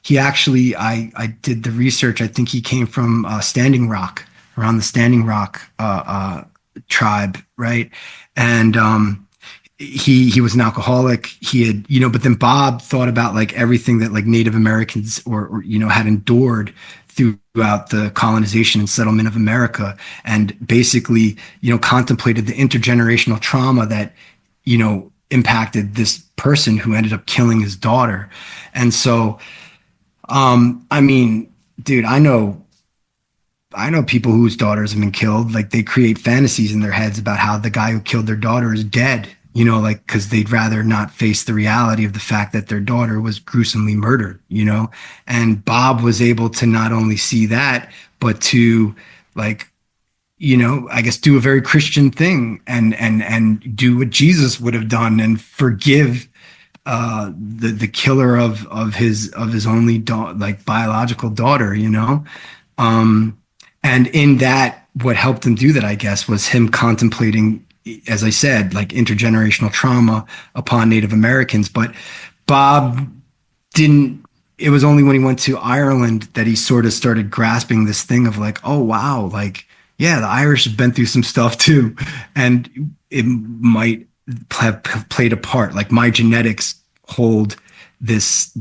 He actually, I did the research. I think he came from Standing Rock, around the Standing Rock tribe, right? And he was an alcoholic. He had, but then Bob thought about like everything that like Native Americans or had endured throughout the colonization and settlement of America, and basically, contemplated the intergenerational trauma that, impacted this person who ended up killing his daughter. And so, I mean, dude, I know people whose daughters have been killed. Like they create fantasies in their heads about how the guy who killed their daughter is dead, like, cause they'd rather not face the reality of the fact that their daughter was gruesomely murdered, and Bob was able to not only see that, but to like, I guess do a very Christian thing and do what Jesus would have done and forgive the killer of his only biological daughter, and in that, what helped him do that, I guess, was him contemplating, as I said, like intergenerational trauma upon Native Americans. But Bob didn't. It was only when he went to Ireland that he sort of started grasping this thing of like, oh wow, like yeah, the Irish have been through some stuff too, and it might have played a part. Like my genetics hold this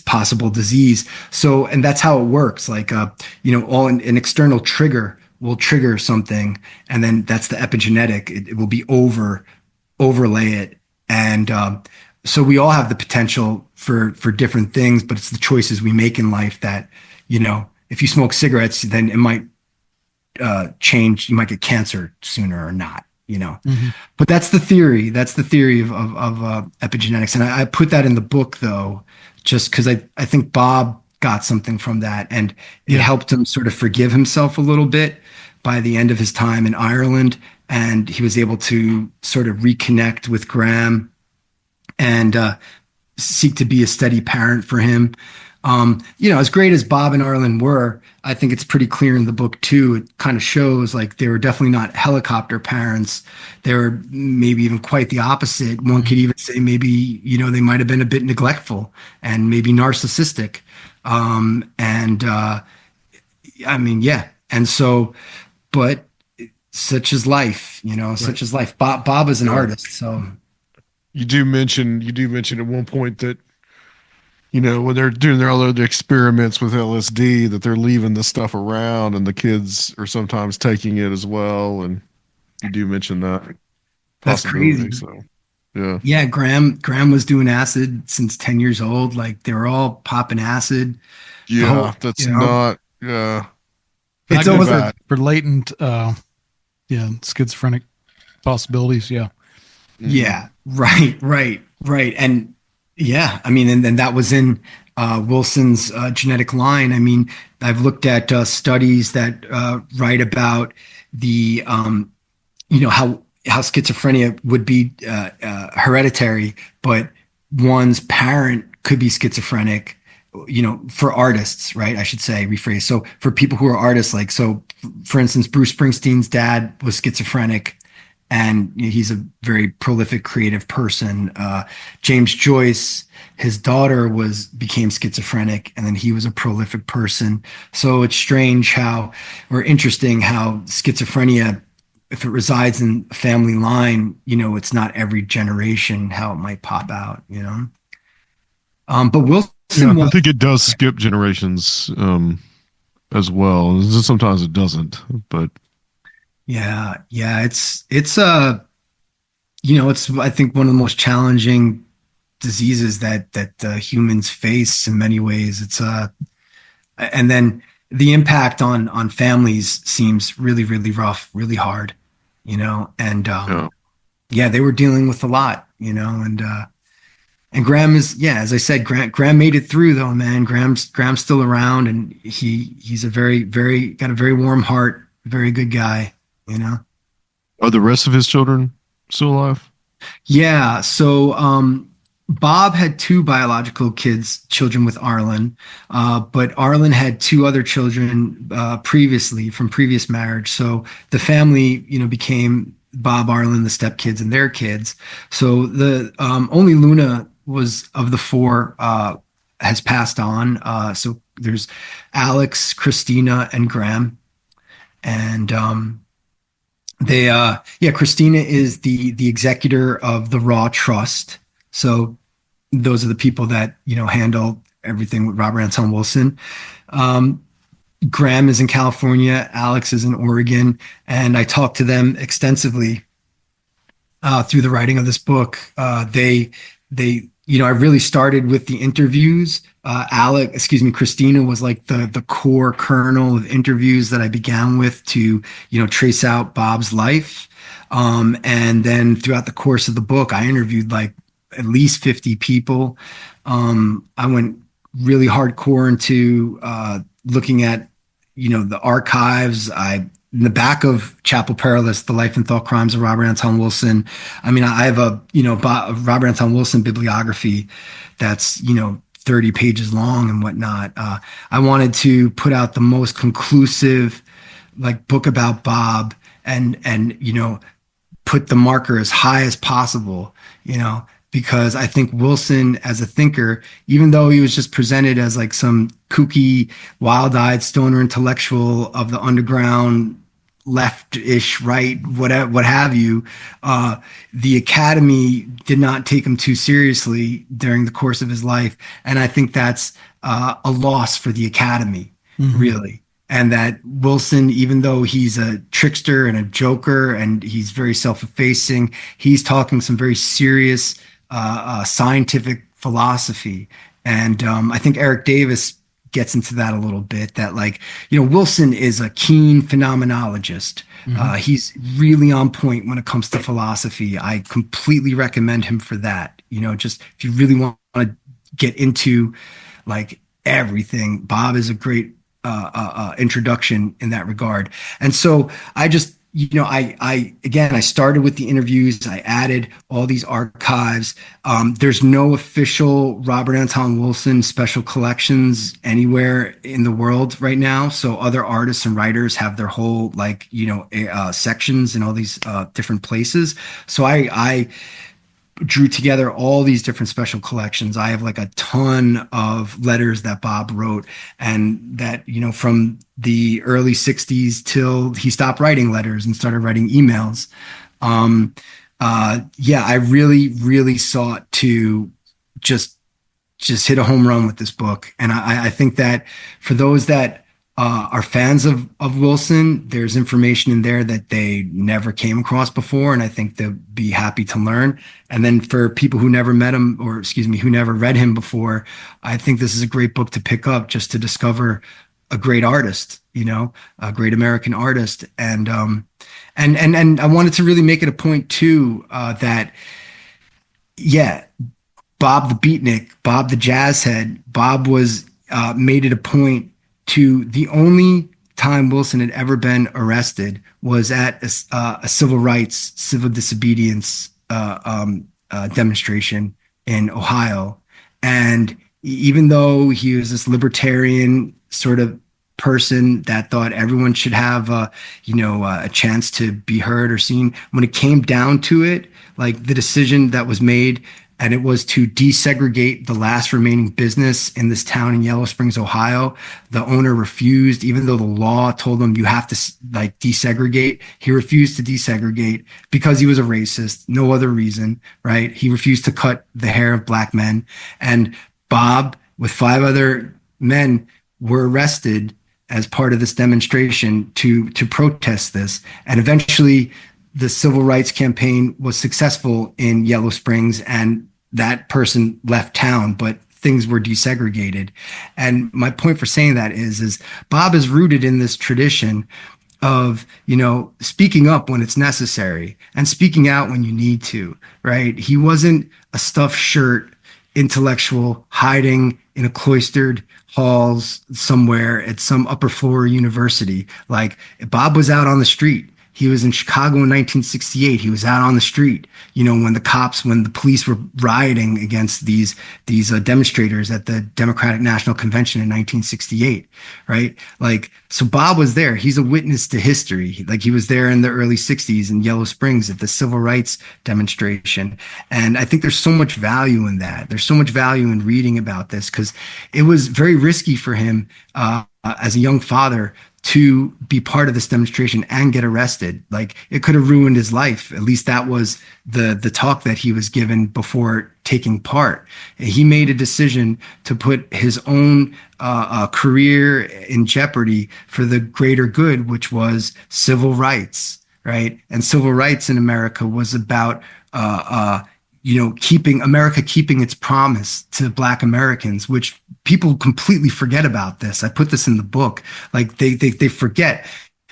possible disease. So, and that's how it works. Like all an external trigger will trigger something, and then that's the epigenetic. It will be overlay it, and so we all have the potential for different things, but it's the choices we make in life that, if you smoke cigarettes, then it might change. You might get cancer sooner or not. Mm-hmm. But that's the theory. That's the theory of epigenetics, and I put that in the book though, just because I think Bob got something from that, and it helped him sort of forgive himself a little bit by the end of his time in Ireland, and he was able to sort of reconnect with Graham and seek to be a steady parent for him. As great as Bob and Arlen were, I think it's pretty clear in the book too. It kind of shows like they were definitely not helicopter parents. They were maybe even quite the opposite. One could even say maybe, they might have been a bit neglectful and maybe narcissistic. And so, but such is life, such is life. Bob is an artist. So you do mention at one point that, when they're doing all the experiments with LSD, that they're leaving the stuff around and the kids are sometimes taking it as well. And you do mention that. That's crazy. So, yeah. Yeah. Graham was doing acid since 10 years old. Like they were all popping acid. Yeah. That's not, yeah. It's almost for latent, schizophrenic possibilities. Yeah. Yeah. Right. And, yeah, I mean, and then that was in Wilson's genetic line. I mean, I've looked at studies that write about the, how schizophrenia would be hereditary, but one's parent could be schizophrenic, for artists, right? I should say, rephrase. So for people who are artists, like, so for instance, Bruce Springsteen's dad was schizophrenic, and he's a very prolific creative person. James Joyce, his daughter became schizophrenic, and then he was a prolific person. So it's strange or interesting how schizophrenia, if it resides in a family line, it's not every generation how it might pop out. But Yeah, Wilson I was, think it does skip generations as well. Sometimes it doesn't, but yeah, it's I think one of the most challenging diseases that humans face in many ways. And then the impact on families seems really, really rough, really hard, and yeah. yeah, they were dealing with a lot, and Graham is, yeah, as I said, Graham made it through though, man. Graham's still around, and he's a got a very warm heart, very good guy. Are the rest of his children still alive? Yeah. So Bob had two biological children with Arlen, but Arlen had two other children previously from previous marriage. So the family, became Bob, Arlen, the stepkids, and their kids. So the only Luna was of the four has passed on. So there's Alex, Christina, and Graham, and Christina is the executor of the Raw Trust. So those are the people that handle everything with Robert Anton Wilson. Graham is in California, Alex is in Oregon, and I talked to them extensively through the writing of this book. I really started with the interviews. Christina was like the core kernel of interviews that I began with to, trace out Bob's life. And then throughout the course of the book, I interviewed like at least 50 people. I went really hardcore into looking at, the archives. In the back of Chapel Perilous, The Life and Thought Crimes of Robert Anton Wilson. I mean, I have a Robert Anton Wilson bibliography that's, 30 pages long and whatnot. I wanted to put out the most conclusive, like, book about Bob and put the marker as high as possible, because I think Wilson as a thinker, even though he was just presented as like some kooky, wild-eyed stoner intellectual of the underground, left-ish, right, what have you, the Academy did not take him too seriously during the course of his life. And I think that's a loss for the Academy, really. And that Wilson, even though he's a trickster and a joker and he's very self-effacing, he's talking some very serious scientific philosophy. And I think Eric Davis gets into that a little bit, that Wilson is a keen phenomenologist. He's really on point when it comes to philosophy. I completely recommend him for that. Just if you really want to get into like everything, Bob is a great introduction in that regard. And so I just, I started with the interviews. I added all these archives. There's no official Robert Anton Wilson special collections anywhere in the world right now. So other artists and writers have their whole sections in all these different places. So I drew together all these different special collections. I have like a ton of letters that Bob wrote, and that, from the early 60s till he stopped writing letters and started writing emails. I really, really sought to just hit a home run with this book. And I think that for those that are fans of Wilson, there's information in there that they never came across before, and I think they'll be happy to learn. And then for people who never met him, who never read him before, I think this is a great book to pick up just to discover a great artist, a great American artist. And I wanted to really make it a point too, that Bob the beatnik, Bob the jazz head, Bob was made it a point to, the only time Wilson had ever been arrested was at a civil rights, civil disobedience demonstration in Ohio. And even though he was this libertarian sort of person that thought everyone should have, a chance to be heard or seen. When it came down to it, like the decision that was made, and it was to desegregate the last remaining business in this town in Yellow Springs, Ohio. The owner refused, even though the law told him you have to like desegregate. He refused to desegregate because he was a racist, no other reason, right? He refused to cut the hair of black men. And Bob, with 5 other men, were arrested as part of this demonstration to protest this. And eventually the civil rights campaign was successful in Yellow Springs, and that person left town, but things were desegregated. And my point for saying that is Bob is rooted in this tradition of, speaking up when it's necessary and speaking out when you need to, right? He wasn't a stuffed shirt intellectual hiding in a cloistered halls somewhere at some upper floor university. Like, Bob was out on the street. He was in Chicago in 1968. He was out on the street, when the police were rioting against these demonstrators at the Democratic National Convention in 1968, right? Like, so Bob was there. He's a witness to history. Like, he was there in the early 60s in Yellow Springs at the civil rights demonstration. And I think there's so much value in that. There's so much value in reading about this, because it was very risky for him as a young father to be part of this demonstration and get arrested. Like, it could have ruined his life. At least that was the talk that he was given before taking part. He made a decision to put his own career in jeopardy for the greater good, which was civil rights, right? And civil rights in America was about keeping its promise to Black Americans, which people completely forget about this. I put this in the book. Like, they forget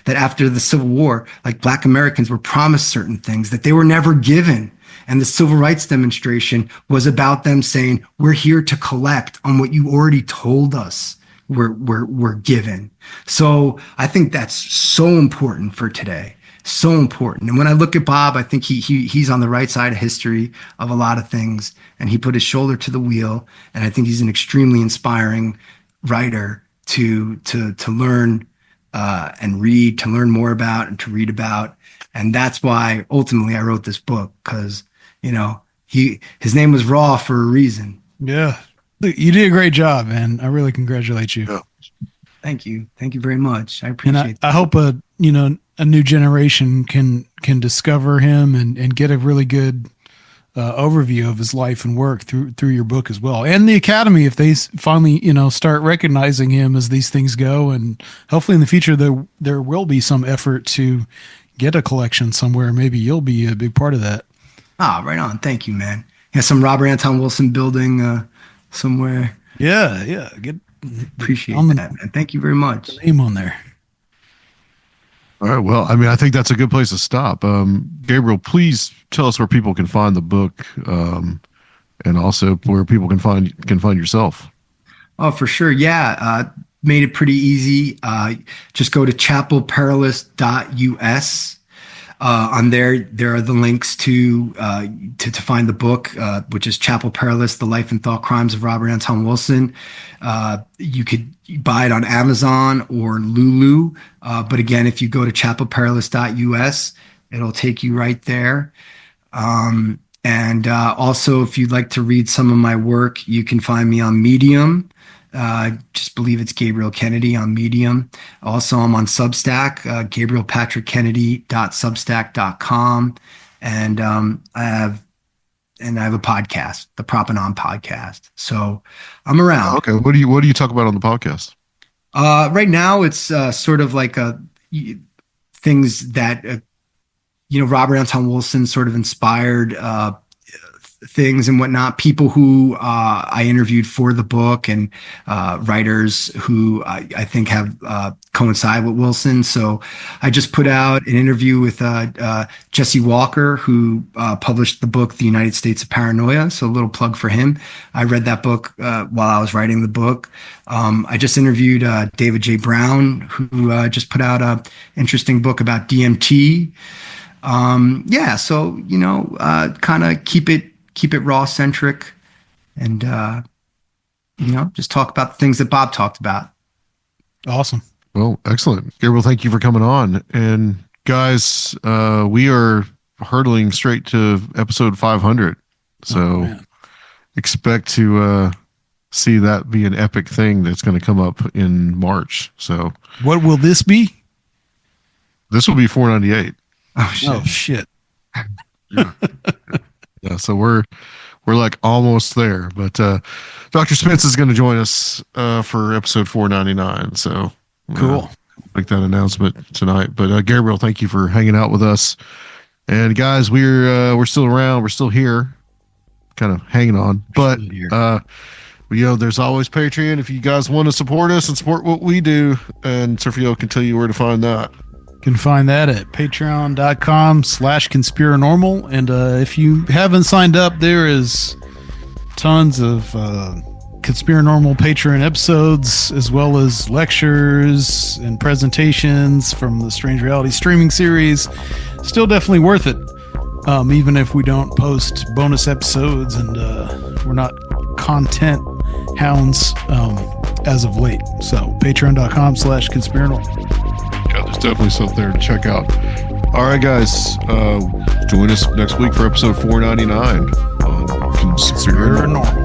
that after the Civil War, like, Black Americans were promised certain things that they were never given. And the civil rights demonstration was about them saying, we're here to collect on what you already told us we're given. So I think that's so important for today. So important. And when I look at Bob, I think he's on the right side of history of a lot of things, and he put his shoulder to the wheel. And I think he's an extremely inspiring writer to learn and read, to learn more about and to read about. And that's why ultimately I wrote this book, because his name was Raw for a reason. Yeah, you did a great job, man. I really congratulate you. Yeah. Thank you very much. I appreciate that. I hope a new generation can discover him and get a really good overview of his life and work through your book as well. And the Academy, if they finally, start recognizing him as these things go, and hopefully in the future there will be some effort to get a collection somewhere. Maybe you'll be a big part of that. Right on. Thank you, man. Yeah, some Robert Anton Wilson building somewhere. Yeah. Appreciate that, man. Thank you very much. Name on there. All right. Well, I think that's a good place to stop. Gabriel, please tell us where people can find the book, and also where people can find yourself. Oh, for sure. Yeah. Made it pretty easy. Just go to chapelperilous.us. On there are the links to find the book, which is Chapel Perilous: The Life and Thought Crimes of Robert Anton Wilson. You could buy it on Amazon or Lulu. But again, if you go to chapelperilous.us, it'll take you right there. And also, if you'd like to read some of my work, you can find me on Medium. Just believe it's Gabriel Kennedy on Medium. Also, I'm on Substack, GabrielPatrickKennedy.substack.com. And I have a podcast, the Propping On podcast. So I'm around. Okay. What do you talk about on the podcast? Right now it's sort of like things that Robert Anton Wilson sort of inspired things and whatnot, people who I interviewed for the book, and writers who I think have coincide with Wilson. So I just put out an interview with Jesse Walker, who published the book, The United States of Paranoia. So a little plug for him. I read that book while I was writing the book. I just interviewed David J. Brown, who just put out an interesting book about DMT. So, kind of keep it raw centric, and just talk about the things that Bob talked about. Awesome. Well, excellent. Gabriel, thank you for coming on. And guys, we are hurtling straight to episode 500. So expect to see that be an epic thing that's going to come up in March. So what will this be? This will be 498. Oh shit. Yeah, so we're like almost there. But Dr. Spence is going to join us for episode 499. So cool. Make that announcement tonight. But Gabriel, thank you for hanging out with us. And guys, we're still around. We're still here, kind of hanging on. But there's always Patreon if you guys want to support us and support what we do. And Sergio can tell you where to find that. You can find that at patreon.com/Conspirinormal. And if you haven't signed up, there is tons of Conspirinormal Patreon episodes, as well as lectures and presentations from the Strange Reality streaming series. Still definitely worth it, even if we don't post bonus episodes and we're not content hounds as of late. So patreon.com/Conspirinormal. Yeah, there's definitely something there to check out. All right, guys, join us next week for episode 499 on Conspirinormal.